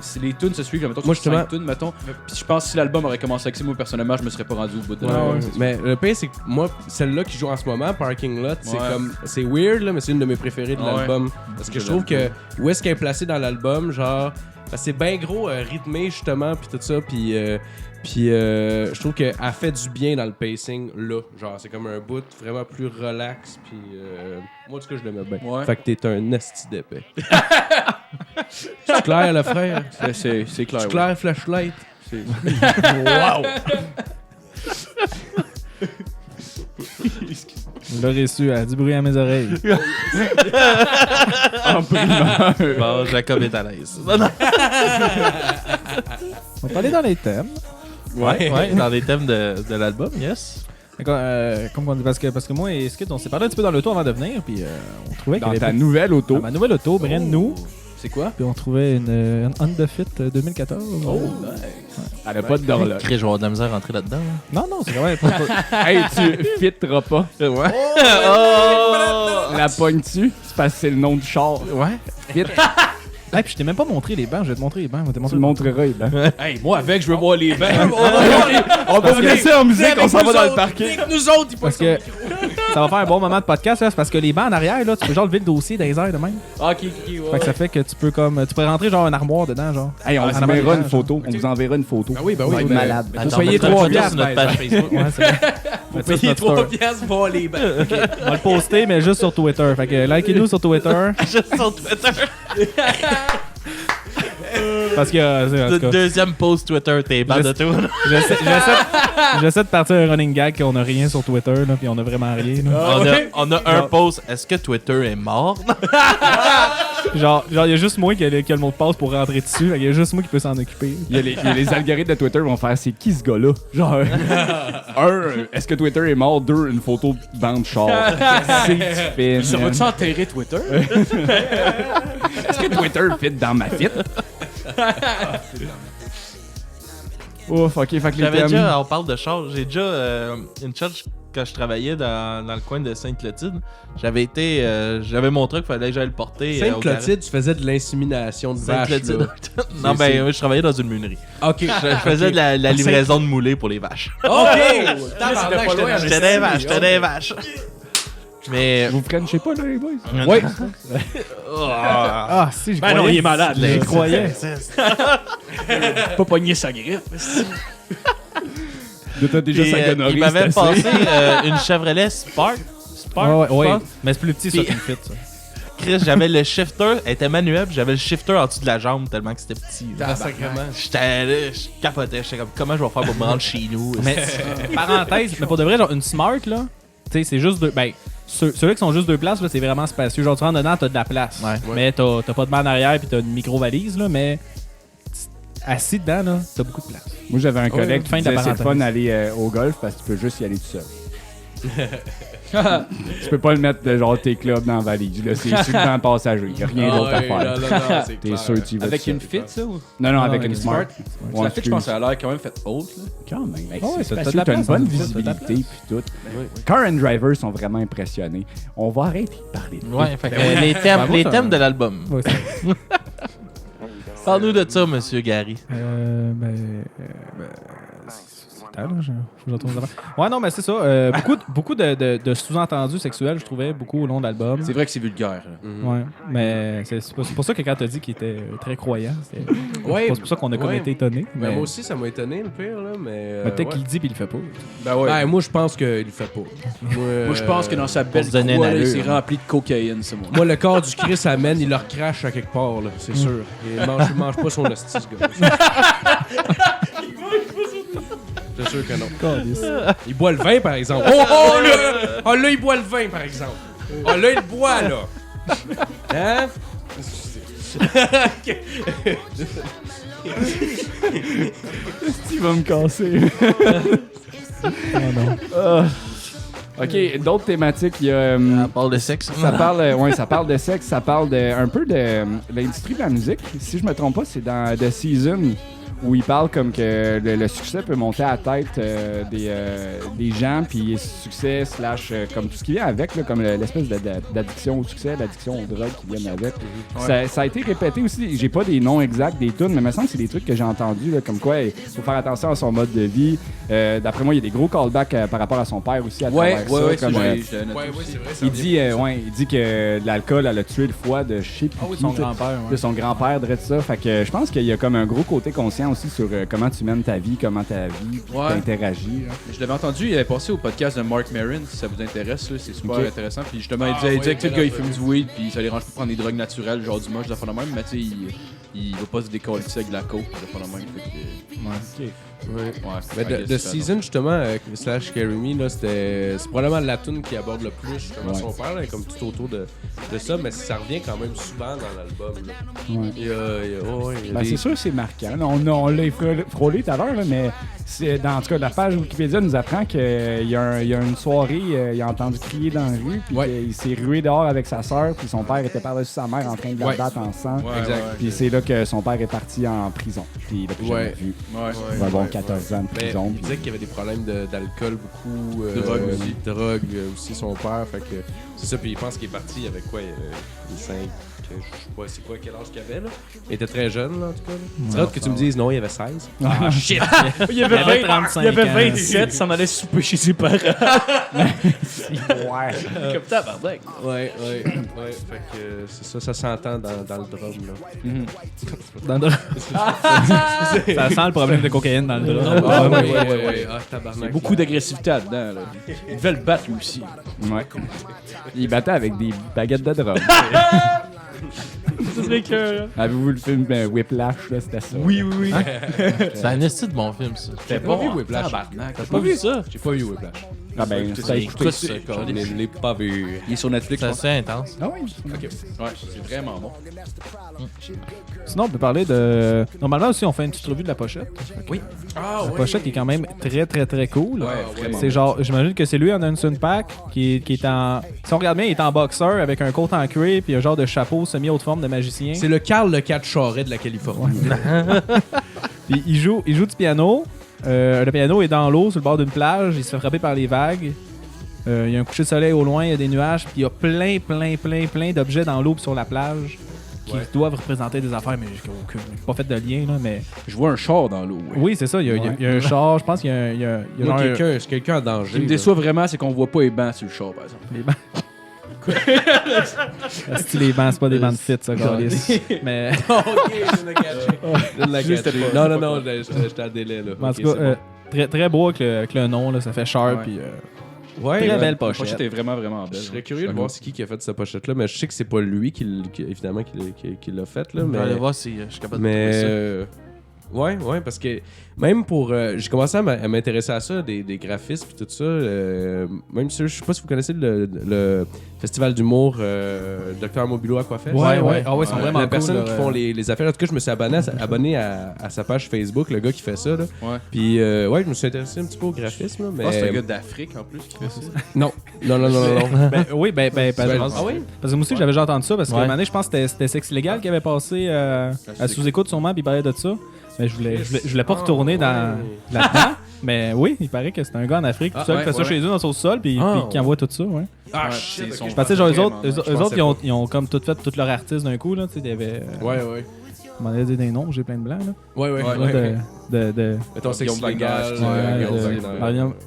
si les tunes se suivent, mettons, Moi, sur 5 justement- tunes, mettons. Puis je pense que si l'album aurait commencé avec ça, moi personnellement, je me serais pas rendu au bout de Mais le pire, c'est que moi, celle-là qui joue en ce moment, Parking Lot, c'est Ouais. comme. C'est weird, là, mais c'est une de mes préférées de Ouais. l'album. Parce que je trouve que. Où est-ce qu'elle est placée dans l'album, genre. Parce que c'est bien gros, rythmé, justement, puis tout ça, puis. Je trouve qu'elle fait du bien dans le pacing, là. Genre, c'est comme un bout vraiment plus relax, puis. Moi, en tout cas, je l'aimais bien. Ouais. Fait que t'es un esti d'épais. C'est clair, le frère. C'est clair. C'est clair, flashlight. Vous l'aurez su, à du bruit à mes oreilles. Bon, Jacob est à l'aise. Non, non. On va aller dans les thèmes. Ouais, dans les thèmes de l'album, yes. Parce que moi et Skid, on s'est parlé un petit peu dans l'auto avant de venir, puis on trouvait qu'il Dans y ta avait nouvelle auto. dans ma nouvelle auto, brand new, C'est quoi? puis on trouvait une Honda Fit 2014. Elle a pas de d'horloge. Crée, je vais avoir de la misère à rentrer là-dedans. hein. Non, non, c'est vrai. Hey, tu fitteras pas. Ouais. La pognes-tu? C'est parce que c'est le nom du char. Ouais. Fit. Hey, puis je t'ai même pas montré les bancs, je vais te montrer les bancs. Je vais te Tu montrer le montreras, ben. Hey, moi avec, je veux voir les bancs. On va se laisser en musique, on s'en va dans le parking. Nous autres, ils Parce que ça va faire un bon moment de podcast, là, c'est parce que les bancs en arrière, là, tu peux genre lever le dossier dans les airs de même. Ok, Fait ouais. que ça fait que tu peux comme. Tu peux rentrer genre une armoire dedans, genre. Hey, on Ah, vous ça va enverra bien, une photo. On vous enverra une photo. Ben oui, ben oui. Ça va être ben- malade. Attends, Faut payer on va 3 le mettre piastres, sur notre ben, page Facebook. Ouais, c'est vrai. Vous payez 3 piastres pour voir les bancs. On va le poster, mais juste sur Twitter. Fait que likez-nous sur Twitter. Juste sur Twitter. Parce que, en tout cas, Deuxième post Twitter, t'es bas de tout. j'essaie de partir un running gag qu'on a rien sur Twitter, là, puis on a vraiment rien. Là. On a un post. Est-ce que Twitter est mort? Genre, il y a juste moi qui a le mot de passe pour rentrer dessus. Il y a juste moi qui peut s'en occuper. Il y a les algorithmes de Twitter vont faire c'est qui ce gars-là? Genre, est-ce que Twitter est mort? 2, une photo de bande char. C'est que tu fais, Ça man? va-tu enterrer Twitter? Est-ce que Twitter fit dans ma fit? Ouf, ok, fait que les J'avais thèmes. déjà, on parle de char, j'ai déjà une church quand je travaillais dans le coin de Sainte-Clotilde. J'avais mon truc, fallait que j'aille le porter. au Sainte-Clotilde, tu faisais de l'insémination de garage. vaches. Sainte-Clotilde. là. Non, ben, je travaillais dans une meunerie. Ok. Je faisais de la livraison de moulées pour les vaches. Ok! Tabarnak, j'étais loin, J'étais des vaches. Mais. Vous frenchez pas, là, les boys? Oui. Ah, si, je Ben croyais. non, il est malade, là. Je croyais. Pas pogner sa griffe. T'as déjà sa gonorrhée, il m'avait c'est assez. passé une Chevrolet Spark. Spark, Ouais. je pense. Mais c'est plus petit, ça, Puis- qu'une fit, ça. Chris, j'avais le shifter, elle était manuelle, puis j'avais le shifter en dessous de la jambe tellement que c'était petit. J'étais là, je capotais, j'étais comme comment je vais faire pour me rendre chez nous. Mais, parenthèse, mais pour de vrai, genre, une Smart, là, tu sais, c'est juste deux. Ben, ceux-là qui sont juste deux places, là, c'est vraiment spacieux. Genre, tu rentres dedans, t'as de la place. Ouais. Mais t'as pas de banc en arrière, puis t'as une micro-valise, là, mais assis dedans, là, t'as beaucoup de place. Moi, j'avais un collègue qui fin de la disait c'est le fun parenthèse. d'aller au golf parce que tu peux juste y aller tout seul. Tu peux pas le mettre de genre tes clubs dans la valise. Là, c'est sur le banc passager. Il n'y a rien d'autre à faire. T'es sûr que tu y vas Avec tout une seul. fit, ça? Ou? Non, avec avec une une Smart. La Ouais, fit, je pense qu'elle a l'air quand même faite haute. Là. Quand même. Ouais, C'est t'as spacieux, de la t'as une place, bonne en fait, t'as de la visibilité puis tout. Car and Driver sont vraiment impressionnés. On va arrêter de parler de Ouais, fait que Ben oui. les Ben, moi, thèmes ça- de l'album. Ouais, Parle-nous de ça, monsieur Gary. Faut que je retourne aux affaires. Ouais, non, mais c'est ça. Beaucoup de sous-entendus sexuels, je trouvais, beaucoup au long de l'album. C'est vrai que c'est vulgaire. Là. Ouais, mais c'est pour ça que quand t'as dit qu'il était très croyant, c'est pour ça qu'on a comme été étonné. Mais moi aussi, ça m'a étonné, le pire, là, mais... peut-être qu'il le dit puis il le fait pas. Ben ouais. Moi, je pense qu'il le fait pas. Moi, je pense que dans sa belle se donner croix, une là, il allure. s'est rempli de cocaïne, ce monde. Moi, le corps du Christ amène, il le recrache à quelque part, là, c'est sûr. Il mange pas son hostie, ce gars. C'est sûr que non. Il boit le vin, par exemple. Oh, là! Oh, là, il boit le vin, par exemple. Oh, là, il boit, là. Hein? Tu vas me casser. Oh non. OK, d'autres thématiques. Il y a... On parle de sexe. Ça parle de sexe, ça parle un peu de l'industrie de la musique. Si je me trompe pas, c'est dans The Season où il parle comme que le succès peut monter à la tête des gens, puis succès / comme tout ce qui vient avec, là, comme l'espèce d'addiction au succès, l'addiction aux drogues qui viennent avec. Ça a été répété aussi, j'ai pas des noms exacts des tunes, mais il me semble que c'est des trucs que j'ai entendus, là, comme quoi il faut faire attention à son mode de vie. D'après moi, il y a des gros callbacks par rapport à son père aussi à travers ça. Ouais, comme, c'est vrai. il dit que l'alcool, elle a tué le foie de chez Son grand-père. de son grand-père, de ça. Fait que je pense qu'il y a comme un gros côté conscient aussi sur comment tu mènes ta vie, comment ta vie t'interagis. Je l'avais entendu, il avait passé au podcast de Mark Maron, si ça vous intéresse, là, c'est super intéressant. Puis justement, il disait que le gars il fume du weed, puis ça les range pas prendre des drogues naturelles, genre du moche, de la même, mais tu sais, il va pas se décoller avec de la coke, de la même. The Season, justement, / Carry Me, là, c'est probablement la tune qui aborde le plus justement son père, là, comme tout autour de ça, mais ça revient quand même souvent dans l'album. C'est sûr, c'est marquant. Là, on l'a frôlé tout à l'heure, là, mais en tout cas, la page Wikipédia nous apprend qu'il y a une soirée, il a entendu crier dans la rue, puis qu'il s'est rué dehors avec sa sœur, puis son père était par-dessus sa mère en train de la battre en sang. Puis c'est là que son père est parti en prison. Puis il l'a plus jamais vu. Il va avoir 14 ans de prison. Il disait qu'il y avait des problèmes d'alcool, beaucoup. Drogue aussi, son père. Fait que c'est ça, puis il pense qu'il est parti avec quoi? 5, je sais pas, c'est quoi, quel âge qu'il avait, là? Il était très jeune, là, en tout cas. C'est rare que tu me dises non, il avait 16. Ah, shit! Il y avait 35 il y avait 27, s'en allait souper chez ses parents. Comme tabarnak. Ouais. Fait que c'est ça, ça s'entend dans le drum, là. Dans le drum. Ça sent le problème de cocaïne dans le drum. Ah, tabarnak. Beaucoup d'agressivité là-dedans, là. Il devait le battre, lui aussi. Ouais. Il battait avec des baguettes de drum. C'est vrai que... Avez-vous le film Whiplash, là, c'était ça? Oui. C'est un esti de bon film, ça. T'as pas vu Whiplash? T'as pas vu ça? J'ai pas vu Whiplash. Ah ben, ça écouté. Je ne l'ai pas vu. Il est sur Netflix, C'est je assez intense. Ah oui? Ok. pense. Ouais, c'est vraiment bon. Sinon, on peut parler de... Normalement aussi, on fait une petite revue de la pochette. Oui. Ah, La pochette qui est quand même très, très, très cool. Ouais, vraiment. C'est genre, j'imagine que c'est lui en Hanson Pack qui est en... Si on regarde bien, il est en boxeur avec un coat en cuir puis un genre de chapeau semi-haute forme de magicien. C'est le Carl le 4 Charret de la Californie. Puis il joue du piano. Le piano est dans l'eau sur le bord d'une plage. Il se fait frapper par les vagues. Il y a un coucher de soleil au loin, il y a des nuages. Puis il y a plein d'objets dans l'eau pis sur la plage qui doivent représenter des affaires, mais j'ai pas fait de lien, là, mais... Je vois un char dans l'eau. Oui, c'est ça. Il y a un char. Je pense qu'il y a Moi, genre c'est quelqu'un en danger. Ce qui me déçoit vraiment, c'est qu'on voit pas les bancs sur le char, par exemple. les bancs. Les bancs, c'est pas des bancs de fit, ça, Carlis. Mais... Ok, je l'ai catché. Non, j'étais à délai, là. En tout cas, très, très beau avec le nom, là, ça fait Sharp. Puis, très belle La pochette. pochette est vraiment belle. Je serais curieux de voir c'est qui a fait cette pochette-là, mais je sais que c'est pas lui qui l'a fait, là. On va Mais, aller voir si je suis capable de trouver ça. ouais, parce que même pour... j'ai commencé à m'intéresser à ça, des graphismes et tout ça. Même si je sais pas si vous connaissez le festival d'humour Dr. Mobilo Aquafest. Ouais. Ah ouais, ils sont vraiment Les cool. personnes là, qui font les affaires. En tout cas, je me suis abonné à sa page Facebook, le gars qui fait ça. Là. Ouais. Puis, je me suis intéressé un petit peu au graphisme. Là, mais... c'est un gars d'Afrique, en plus, qui fait ça. Non. Oui, parce que Ah oui? parce que moi aussi, j'avais déjà entendu ça, parce qu'à Ouais. un moment donné, je pense que c'était Sexe Illégal qui avait passé à sous-écoute sûrement, puis il parlait de ça. Mais je voulais pas retourner là-dedans. Mais oui, il paraît que c'est un gars en Afrique, tout seul, qui fait ça chez eux dans son sol, puis qui envoie tout ça, ouais. Ah, Ouais, shit. c'est son- Je pensais, genre, eux autres, pensais ils ont comme tout fait, tout leur artiste d'un coup, là, tu sais, il y avait... Ouais. m'en allais dire des noms, j'ai plein de blancs, là. Ouais. Mettons, c'est Guillaume légal.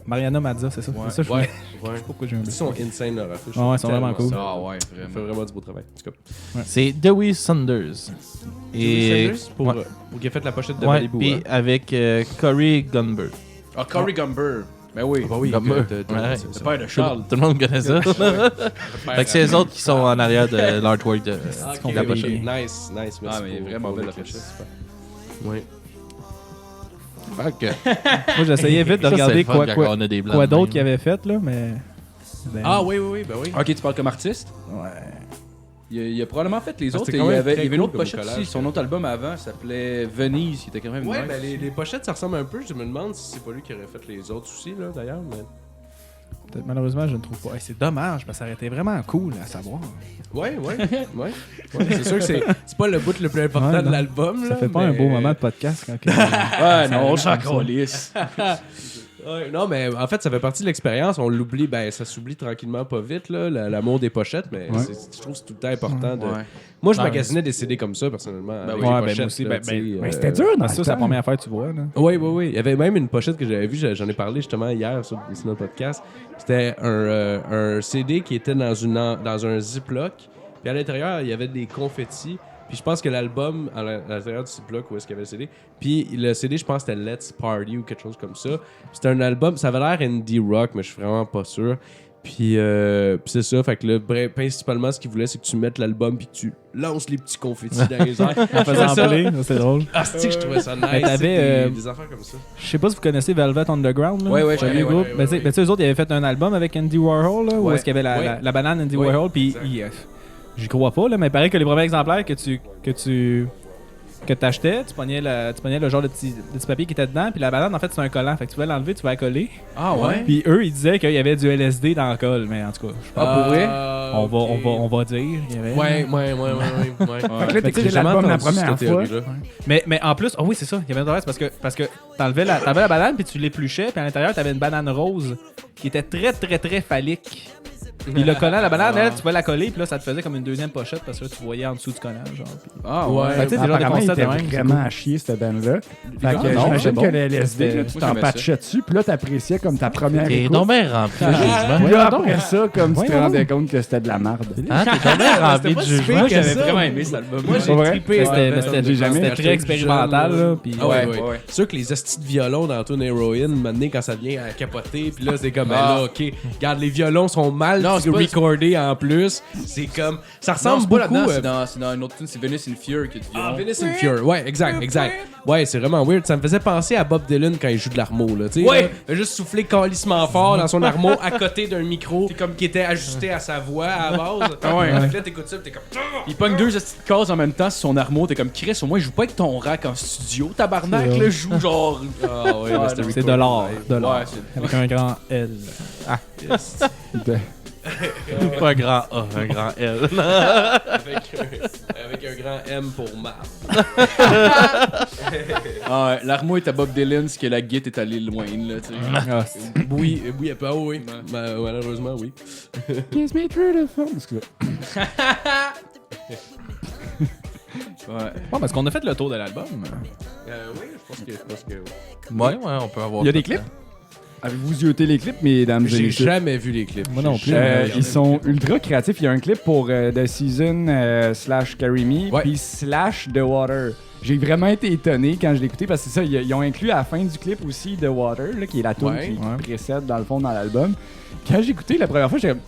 Mariana Mazza, c'est ça. Ouais. C'est ça, je Ouais. sais pas pourquoi j'ai un Ils sont insane, leur affiche. Ouais, ils sont vraiment cool. Ah ouais, Ils font vraiment. vraiment du beau travail. En tout cas. C'est Dewey Saunders. Et pour ouais. qui a fait la pochette de Ouais, Malibu. puis avec Corey Gunberg. Ah, Corey Gumber. Ben oui. bah oui, Gumber. de- Ouais. C'est pas de Charles. Tout le monde connaît ça. Fait que c'est les autres qui sont en arrière de l'artwork de Ok, la ok. pochette. Nice, merci. Ah, mais pour- vraiment pour belle le la pochette. clip. Ouais. Fait que Moi, j'essayais vite de ça, c'est regarder le fun quand on a des blancs quoi de d'autre même. qu'il avait fait, là, mais... Ben, Ah oui, ben oui. Ok, tu parles comme artiste? Ouais. Il a probablement fait les Ah, autres. c'était Il quand y même avait très une autre cool comme pochette collage. aussi. Son autre album avant s'appelait Venise, qui était quand même Ouais, nice. ben les pochettes, ça ressemble un peu. Je me demande si c'est pas lui qui aurait fait les autres aussi, là, d'ailleurs. Mais... Peut-être, malheureusement, je ne trouve pas. Hey, c'est dommage, parce que ça aurait été vraiment cool à savoir. Ouais. C'est sûr que c'est pas le bout le plus important Ouais, de non. l'album. Ça là, fait pas un mais- beau moment de podcast quand que- Ouais, non, on s'en calisse. Ouais, non, mais en fait, ça fait partie de l'expérience. On l'oublie, ben ça s'oublie tranquillement pas vite, là, l'amour des pochettes, mais Ouais. je trouve que c'est tout le temps important. De... Ouais. Moi, je Ah, magasinais des CD comme ça, personnellement. Ben avec oui. les Ouais, ben, pochettes, moi aussi, là, ben, tu sais, Mais c'était dur dans Ah, ce ça, c'est la temps. première fois que tu vois, là. Oui. Il y avait même une pochette que j'avais vue, j'en ai parlé justement hier sur notre podcast. C'était un CD qui était dans un Ziploc. Puis à l'intérieur, il y avait des confettis. Puis je pense que l'album, à l'intérieur du Ziploc, où est-ce qu'il y avait le CD. Puis le CD, je pense que c'était Let's Party ou quelque chose comme ça. C'était un album, ça avait l'air indie rock, mais je suis vraiment pas sûr. Puis c'est ça, fait que là, principalement, ce qu'il voulait, c'est que tu mettes l'album puis que tu lances les petits confettis dans les airs. En faisant appeler, c'est drôle. Ah, c'est que je trouvais ça nice. Mais t'avais, des affaires comme ça. Je sais pas si vous connaissez Velvet Underground, là. Ouais, C'est un ouais, groupe. ouais, Ben, tu sais, ouais. ben, tu sais, eux autres, ils avaient fait un album avec Andy Warhol, là, où Ouais. est-ce qu'il y avait Ouais. la banane Andy Ouais, Warhol, puis exact. j'y crois pas, là, mais il paraît que les premiers exemplaires que t'achetais, tu pognais le genre de petit papier qui était dedans, puis la banane, en fait, c'est un collant. Fait que tu pouvais l'enlever, tu vas la coller. Ah ouais? Puis eux, ils disaient qu'il y avait du LSD dans le colle, mais en tout cas, je sais pas. Ah, pour vrai? On va dire. Il y avait, Ouais. Fait que là, Fait que t'écris j'ai jamais l'album la entendu première cette fois. théorie-là. Mais en plus, oui, c'est ça. Il y avait une adresse parce que t'avais la banane puis tu l'épluchais, puis à l'intérieur, t'avais une banane rose qui était très, très, très phallique. Puis le collant, la banane, elle, tu pouvais la coller, puis là, ça te faisait comme une deuxième pochette parce que là, tu voyais en dessous du collant, genre. Puis... Ah Ouais. ouais. Fait que tu sais, des genres de Apparemment, il concepts était de même, c'est vraiment cool. à chier, cette band-là. Fait que non, j'imagine c'est bon. que le LSD, là, tu Moi, t'en j'aimais patchais dessus, puis là, t'appréciais comme ta première T'es écoute. donc bien rempli de jugement. Puis là, après ça, comme tu te Voyons rendais compte que c'était de la merde. Hein, t'es donc bien rempli de jugement. Moi, j'avais vraiment aimé cet album. Moi, C'est j'ai vrai? trippé. Mais c'était- Ouais, c'était j'ai jamais c'était acheté très expérimental, jeune, là. Puis... Ah ouais. ouais. C'est sûr que les hosties de violons dans Tune Heroin, maintenant, quand ça vient à capoter, puis là, c'est comme, ben là, ok, regarde, les violons sont mal Non, c'est pas- recordés en plus. C'est comme, ça ressemble C'est pas beaucoup. là-dedans, c'est dans une autre tune, c'est Venus in Fear qui est du Ah, violon. Venice and Fure, ouais, exact. Ouais, c'est vraiment weird. Ça me faisait penser à Bob Dylan quand il joue de l'armeau, là. Tu sais, Ouais. là, il a juste soufflé calissement fort dans son armeau à côté d'un micro comme qui était ajusté à sa voix à la base. ouais. Fait que là, t'écoutes ça, pis t'es comme. Il pogne deux petites cases en même temps sur son armeau. T'es comme Chris, au moins, je joue pas avec ton rack en studio. Tabarnak, C'est là, vrai. je joue genre. Ah ouais, mais c'était C'est de l'or. De l'or. Ouais, c'est- Avec un grand L. Pas un grand A, un grand L. avec un grand M pour Marc. Ah ouais, l'armeau est à Bob Dylan, ce que la guite est à Lil Wayne, là, tu sais. Ah, Oui, oui, oui. Malheureusement, oui. Kiss me through the phone. Excusez. Ouais. Bon, parce qu'on a fait le tour de l'album. Oui, je pense que. Ouais, on peut avoir. Il y a des clips? Avez-vous yoté les clips, mesdames et J'ai messieurs? jamais vu les clips. Moi non plus. Ils sont ultra créatifs. Il y a un clip pour The Season / Carry Me, Ouais. puis / The Water. J'ai vraiment été étonné quand je l'ai écouté parce que c'est ça, ils ont inclus à la fin du clip aussi The Water, là, qui est la tune Ouais. qui précède dans le fond dans l'album. Quand j'ai écouté la première fois, j'ai comme,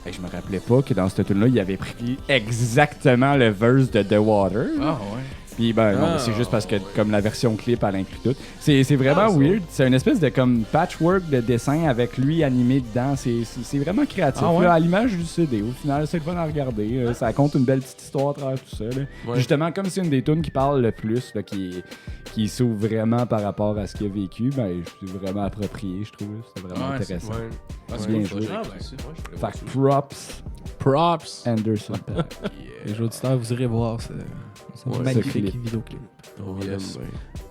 hey, je me rappelais pas que dans cette tune-là, il avait pris exactement le verse de The Water. Ah ouais. Puis ben non, Ah. c'est juste parce que comme la version clip elle inclut tout. C'est vraiment Ah, ça. weird. C'est une espèce de comme patchwork de dessin avec lui animé dedans. C'est vraiment créatif. Ah ouais? Là, à l'image du CD. Au final, c'est le fun à regarder. Ça raconte une belle petite histoire à travers tout ça. Là. Ouais. Justement, comme c'est une des tunes qui parle le plus, là, qui s'ouvre vraiment par rapport à ce qu'il a vécu, ben c'est vraiment approprié, je trouve. C'est vraiment Ouais, intéressant. Ouais. Ah, c'est Bien cool, joué. ça, Ah, ben, aussi. ouais, je Fait que props Props. Anderson Paak. Les auditeurs, vous irez voir ce magnifique clip. vidéoclip.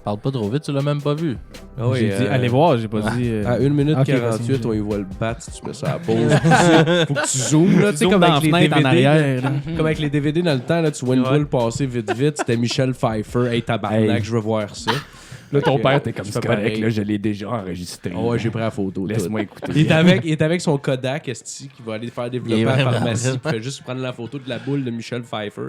Parle pas trop vite, tu l'as même pas vu. J'ai dit allez voir, j'ai pas dit. À 1 minute Ok, 48, vas-y, on y voit le bat si tu mets ça à la pause. Faut que tu zoomes, là, tu sais, Zoom comme dans avec les la fenêtre DVD. en arrière. là. Comme avec les DVD dans le temps, là, tu vois une boule passer vite. C'était Michel Pfeiffer. Hey, tabarnak, Hey. je veux voir ça. Là, ton père, t'es comme Tu c'est fais correct, pareil. là, je l'ai déjà enregistré. Oh, ouais, j'ai pris la photo. Laisse-moi écouter. Il est avec son Kodak, esti, qui va aller faire développer à la pharmacie. Il fait juste prendre la photo de la boule de Michel Pfeiffer.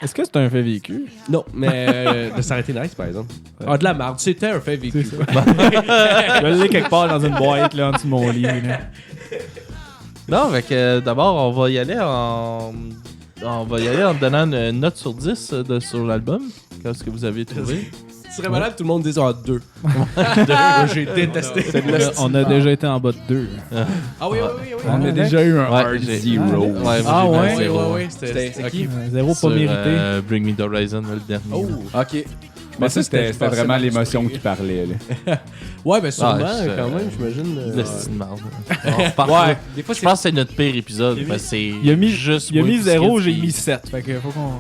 Est-ce que c'est un fait vécu? Non, mais ça aurait été nice, par exemple. Ah, de la merde. C'était un fait vécu. Je l'ai quelque part dans une boîte là, en dessous de mon lit. Là. Non, d'abord, on va y aller en te donnant une note sur 10 sur l'album. Qu'est-ce que vous avez trouvé? Ce serait malade que tout le monde dise 2. J'ai détesté. On a déjà été en bas de 2. Ah oui. On a déjà eu un hard j'ai- zero. Ah ouais? Oui. C'était qui? Zéro pas mérité. Bring Me The Horizon, le dernier. Ok. Mais ça, c'était je pensais vraiment mal l'émotion que qui parlait. Là. Ouais, ben sûrement, c'est- quand même, j'imagine. Le style de marde. On repart. Ouais, des fois, Je pense que c'est notre pire épisode. parce que c'est Il a mis, juste il a moi mis puis 0, Skid j'ai qui- mis 7. Fait que faut qu'on.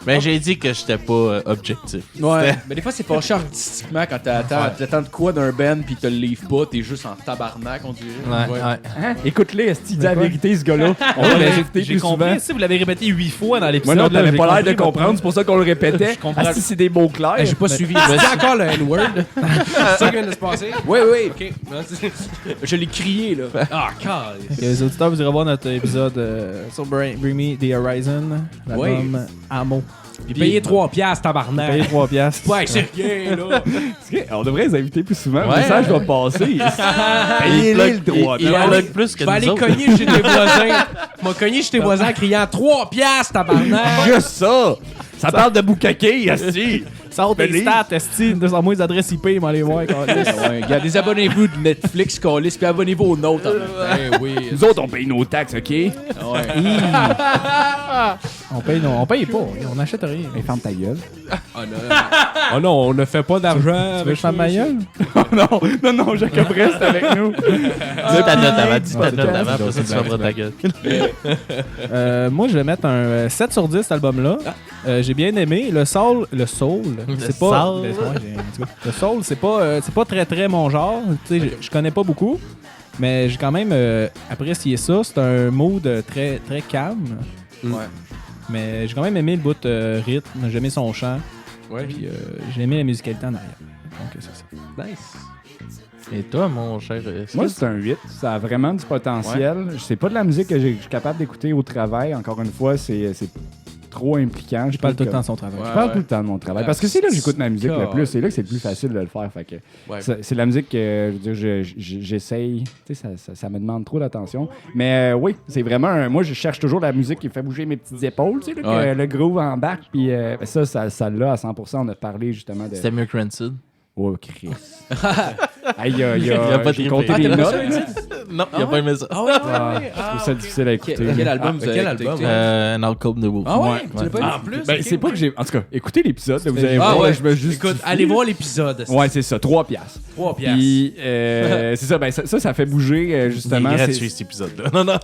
Mais j'ai dit que j'étais pas objectif. Ouais, mais des fois, c'est fâché artistiquement quand t'attends de quoi d'un band pis te le livre pas, t'es juste en tabarnak, on dirait. Ouais. Écoute-les, est-ce qu'il dit la vérité, ce gars-là? On Ouais, va mais l'écouter j'ai plus compris. souvent. Si vous l'avez répété 8 fois dans l'épisode. Moi non, là, t'avais j'ai pas l'air de compris comprendre, c'est pour ça qu'on le répétait. Je comprends. Si c'est des mots clairs. J'ai pas suivi. C'est encore le N-word. C'est ça qui vient de se passer? Oui. Ok. Je l'ai crié, là. Ah, calme. Fait que les auditeurs, vous irez voir notre épisode sur Bring Me The Horizon, l'album Amo. Puis payer 3 piastres, tabarnak. Payez 3 piastres. Ouais, c'est rien, là. On devrait les inviter plus souvent. Le Ouais. message va passer. Payez-les le droit. Il en a plus que Je vais aller nous autres. cogner chez tes voisins. Je vais cogner chez tes voisins en criant 3 piastres, tabarnak. Juste ça. Ça parle de boucaquet, asti. Sors tes Fais-les. stats, esti. Donne-moi les adresses IP, ils vont aller voir. Ouais, gars, des abonnez-vous de Netflix, Callis, puis abonnez-vous aux nôtres. Eh oui. Nous autres, on paye nos taxes, OK? On paye pas, on achète rien. Mais ferme ta gueule. Oh non, on ne fait pas d'argent. Tu veux que je fasse ma gueule? non, Jacob reste avec nous. Dis ta note avant, dis ta note avant, podcast. après ça tu fermeras ta gueule. Moi, je vais mettre un 7 sur 10 cet album-là. J'ai bien aimé. Le soul, c'est pas. soul. Le soul, c'est pas très très mon genre. Tu sais, je connais pas beaucoup. Mais j'ai quand même apprécié ça. C'est un mood très très calme. Ouais. Mais j'ai quand même aimé le bout rythme. J'ai aimé son chant. Ouais. Puis j'ai aimé la musicalité en arrière. Donc c'est ça. Nice. Et toi, mon cher, Moi, c'est un 8. Ça a vraiment du potentiel. C'est pas de la musique que je suis capable d'écouter au travail. Encore une fois, c'est trop impliquant. Je parle tout le temps de son travail. Je parle tout le temps de mon travail. Parce que c'est là que j'écoute ma musique le plus. C'est là que c'est le plus facile de le faire. Fait que c'est la musique que je veux dire, j'essaye. Tu sais, ça me demande trop d'attention. Mais oui, c'est vraiment. Moi, je cherche toujours la musique qui fait bouger mes petites épaules. Tu sais, là, que le groove embarque. Puis ça l'a à 100%. On a parlé justement de. C'était mieux que Rancid. Oh, Chris. Hey, Il a pas j'ai trippé. compté les notes. Non, il a pas aimé ça. Ah ouais, Je trouve ça difficile à écouter. Quel album vous avez quel écouté? album? An Outcome de Wolf. Ah ouais? Tu l'as pas En plus, Ben, ok. c'est pas que j'ai. En tout cas, écoutez l'épisode, là, vous allez Ah voir. ouais. Je me juste. Écoute, allez voir l'épisode. Ouais, c'est ça, 3 piastres. 3 piastres. Puis, c'est ça, ben, ça fait bouger, Il est justement. gratuit cet épisode-là. Non, non.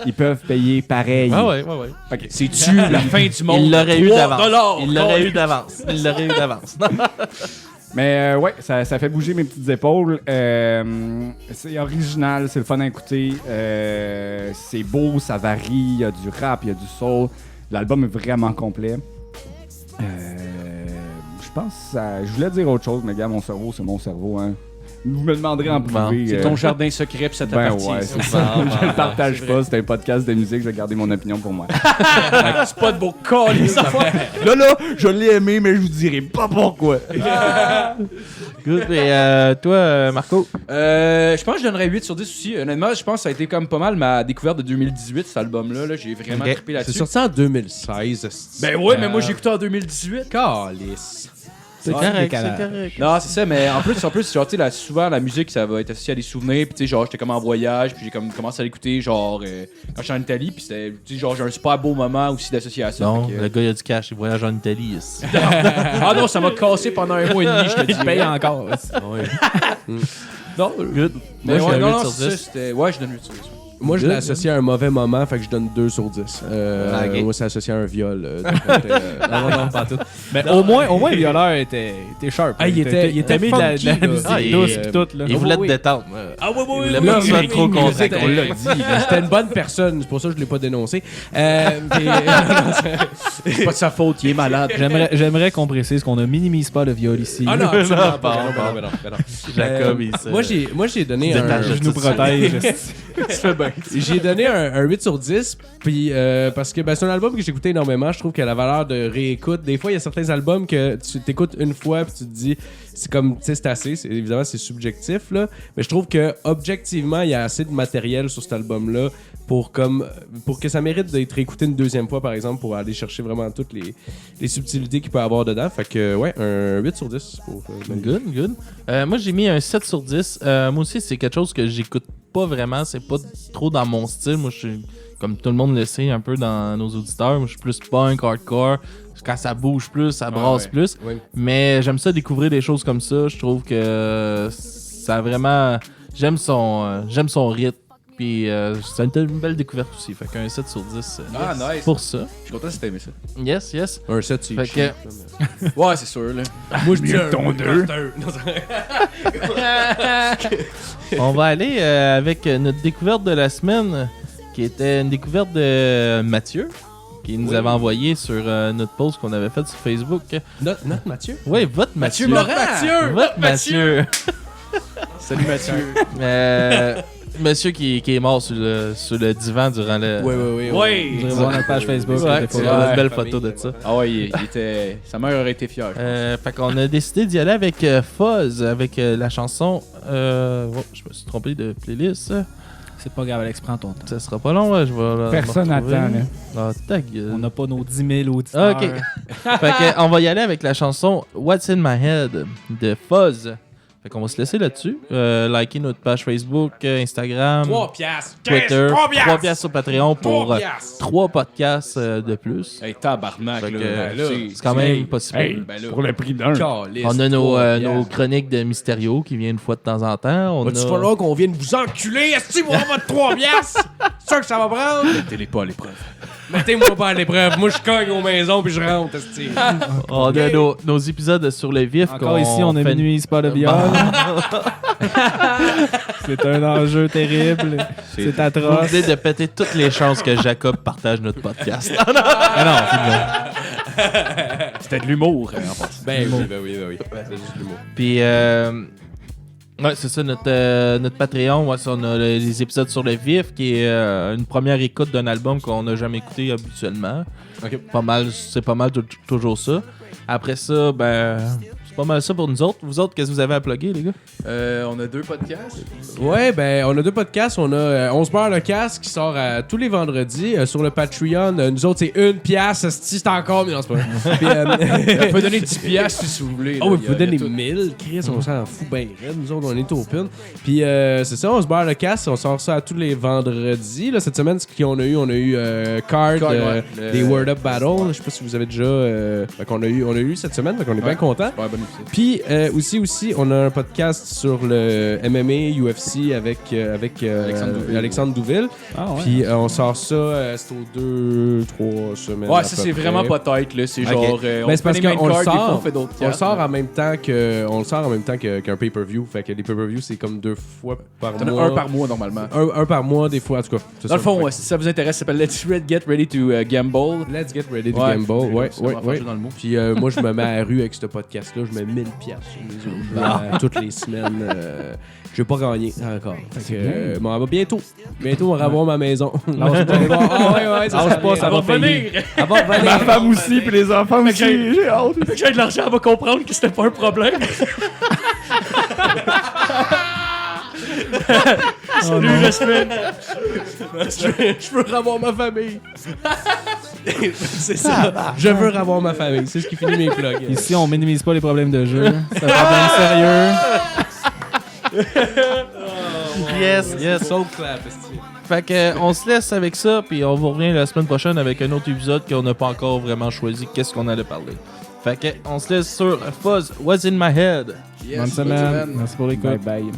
Ils peuvent payer pareil. Ah ouais. Ok. C'est-tu la fin du monde? Il l'aurait eu 3 d'avance. dollars. Il l'aurait eu d'avance. Il l'aurait eu d'avance. Mais ouais, ça fait bouger mes petites épaules. C'est original, c'est le fun à écouter. C'est beau, ça varie. Il y a du rap, il y a du soul. L'album est vraiment complet. Je pense que je voulais dire autre chose, mais gars, mon cerveau, c'est mon cerveau. Hein. Vous me demanderez en privé. C'est ton jardin secret pis ça Ben t'appartient. ouais, ça. c'est ça. Je le partage pas. C'est un podcast de musique. Je vais garder mon opinion pour moi. C'est pas de beau colis. là, je l'ai aimé, mais je vous dirai pas pourquoi. Good. Et toi, Marco? Je pense que je donnerais 8 sur 10 aussi. Honnêtement, je pense que ça a été comme pas mal ma découverte de 2018, cet album-là. Là. J'ai vraiment trippé C'est là-dessus. sorti en 2016. Ben ouais, mais moi j'ai écouté en 2018. Calice. C'est correct, c'est correct. Non, c'est ça, mais en plus, genre, tu sais, souvent, la musique, ça va être associé à des souvenirs. Puis, tu sais, genre, j'étais comme en voyage, puis j'ai comme commencé à l'écouter, genre, quand j'étais en Italie, puis c'était, tu sais, genre, j'ai un super beau moment aussi d'associé à ça. Non, fait que- le gars, il a du cash, il voyage en Italie. ici. Ah non, ça m'a cassé pendant un mois et demi, je te dis. Je paye encore. Non, Good. mais Moi, ouais, je non, donne 8 non, sur c'est ça, 10. c'était... Ouais, je donne 8 sur 10. Moi, je l'ai associé à un mauvais moment, fait que je donne 2 sur 10. Ok. Moi, c'est associé à un viol. Non, pas tout. Mais au moins, le violeur était sharp. Ah, il était mis de la funky, là. musique Ah, douce il- pis tout, là. Il voulait te détendre. Ah oui, Il voulait pas que tu sois trop content. C'était c'était une bonne personne, c'est pour ça que je l'ai pas dénoncé. C'est pas de sa faute, il est malade. J'aimerais qu'on précise qu'on ne minimise pas le viol ici. Ah non, absolument Non, pas. bon, Non. Jacob, il Moi, j'ai donné Détache Je nous protège. Tu fais bien. J'ai donné un 8 sur 10, puis parce que c'est un album que j'écoutais énormément. Je trouve que la valeur de réécoute, des fois, il y a certains albums que tu t'écoutes une fois, puis tu te dis, c'est comme, tu sais, c'est assez. Évidemment, c'est subjectif, là. Mais je trouve que objectivement, il y a assez de matériel sur cet album-là pour que ça mérite d'être écouté une deuxième fois, par exemple, pour aller chercher vraiment toutes les subtilités qu'il peut y avoir dedans. Fait que, ouais, un 8 sur 10 pour Good. Moi, j'ai mis un 7 sur 10. Moi aussi, c'est quelque chose que j'écoute pas vraiment. C'est pas trop dans mon style. Moi, je suis, comme tout le monde le sait, un peu dans nos auditeurs. Moi, je suis plus punk, hardcore. Quand ça bouge plus, ça brasse plus. Ouais. Mais j'aime ça découvrir des choses comme ça. Je trouve que ça a vraiment... J'aime son rythme. Puis c'est une belle découverte aussi. Fait qu'un 7 sur 10 Ah, nice. pour ça. Je suis content si t'as aimé ça. Yes. Un 7, c'est Fait cheap, que- là. Ouais, c'est sûr, là. Moi, je dis un ton 2. On va aller avec notre découverte de la semaine, qui était une découverte de Mathieu, qui nous avait envoyé sur notre post qu'on avait fait sur Facebook. Notre Mathieu? Oui, votre Mathieu. Mathieu! Votre Mathieu. Salut Mathieu. Monsieur qui est mort sur le divan durant le... Oui. Vous irez voir notre page Facebook. Ouais, des c'est photos. une belle photo de ça. Ah ouais, il était... Sa mère aurait été fière. Fait qu'on a décidé d'y aller avec Fuzz, avec la chanson... oh, je me suis trompé de playlist. C'est pas grave, Alex, prends ton temps. Ça sera pas long, là. Je vais Personne me retrouver. n'attend, là. Ah, ta gueule. On n'a pas nos 10 000 auditeurs. Ok. Fait que, on va y aller avec la chanson What's in My Head de Fuzz. Fait qu'on va se laisser là-dessus. Liker notre page Facebook, Instagram, 3 piastres. Twitter. 3 3 piastres sur Patreon pour 3 piastres. 3 podcasts de plus. Hey, tabarnak, Fait là. que, Ben là, c'est quand même pas si pire. Hey, Ben là. pour le prix d'un. Caliste, On a 3 nos piastres. chroniques de Mysterio qui viennent une fois de temps en temps. On Va-tu a... falloir qu'on vienne vous enculer? Est-ce que vous avez votre 3 piastres? C'est sûr que ça va prendre? Mettez-les pas à l'épreuve. Mettez-moi pas à l'épreuve. Moi, je cogne aux maisons puis je rentre, esti. On a nos épisodes sur le vif. Encore ici, on ne fait- minimise pas le viol. C'est un enjeu terrible. C'est Vous atroce. venez de péter toutes les chances que Jacob partage notre podcast. Ah non, c'est bon. C'était de l'humour, en passant. Ben oui. C'est juste l'humour. Puis, ouais, c'est ça, notre Patreon. Ouais, ça, on a les épisodes sur le vif, qui est une première écoute d'un album qu'on n'a jamais écouté habituellement. Ok. C'est pas mal toujours ça. Après ça, ben, c'est pas mal ça pour nous autres. Vous autres, qu'est-ce que vous avez à plugger, les gars? On a 2 podcasts. Ouais, ben, on a 2 podcasts. On a 11 beurre le casque qui sort tous les vendredis sur le Patreon. Nous autres, c'est 1 piastre. Esti, c'est encore, mais non, c'est pas vrai. Puis, On peut donner 10 piastres si vous voulez. oh, là. vous pouvez donner tout. 1000. Chris, on s'en fout ben raide. Nous autres, on est open. Puis, c'est ça, on se barre le casque. On sort ça tous les vendredis. Là, cette semaine, ce qu'on a eu, Card, ouais. des Word Up Battle. Je sais pas si vous avez déjà... fait qu'on a eu cette semaine, fait qu'on est bien content. Super bon épisode. Puis aussi, on a un podcast sur le MMA, UFC avec Alexandre Douville. Ah ouais. Puis on sort ça, c'est aux 2-3 semaines. Ouais, à ça peu c'est près. vraiment pas tight, là. C'est Ok. genre. Ben, On c'est fait parce des main qu'on le cards, des fois, sort. on fait d'autres On le cartes. sort en même temps qu'un pay-per-view. Fait que les pay-per-view, c'est comme 2 fois par T'en mois. as un par mois normalement. Un par mois, des fois, en tout cas. c'est Dans le ça. fond, Fait ouais, si ça vous intéresse, ça s'appelle Let's Get Ready to Gamble. que Let's get ready to Ouais, gamble. Ouais. c'est vraiment fâché dans le mot. Puis moi, je me mets à la rue avec ce podcast-là. Je mets 1000 piastres sur les yeux toutes les semaines. Je vais pas gagner encore. Fait que, mais on va bientôt, on va avoir ma maison. Lâche pas. Ah ouais, ça Lâche pas, ça va payer. Elle va revenir. Ma femme aussi, puis les enfants aussi. J'ai hâte. Fait que j'ai de l'argent, elle va comprendre que c'était pas un problème. Salut, Jasmine. Je veux revoir ma famille. C'est ça. Je veux revoir ma famille. C'est ce qui finit mes plugs. Ici, on minimise pas les problèmes de jeu. C'est un problème sérieux. Yes. Soul clap, esti. Fait que, on se laisse avec ça, puis on vous revient la semaine prochaine avec un autre épisode qu'on n'a pas encore vraiment choisi qu'est-ce qu'on allait parler. Fait que, on se laisse sur Fuzz, What's in My Head. Bonne semaine. Merci pour l'écoute. Bye bye.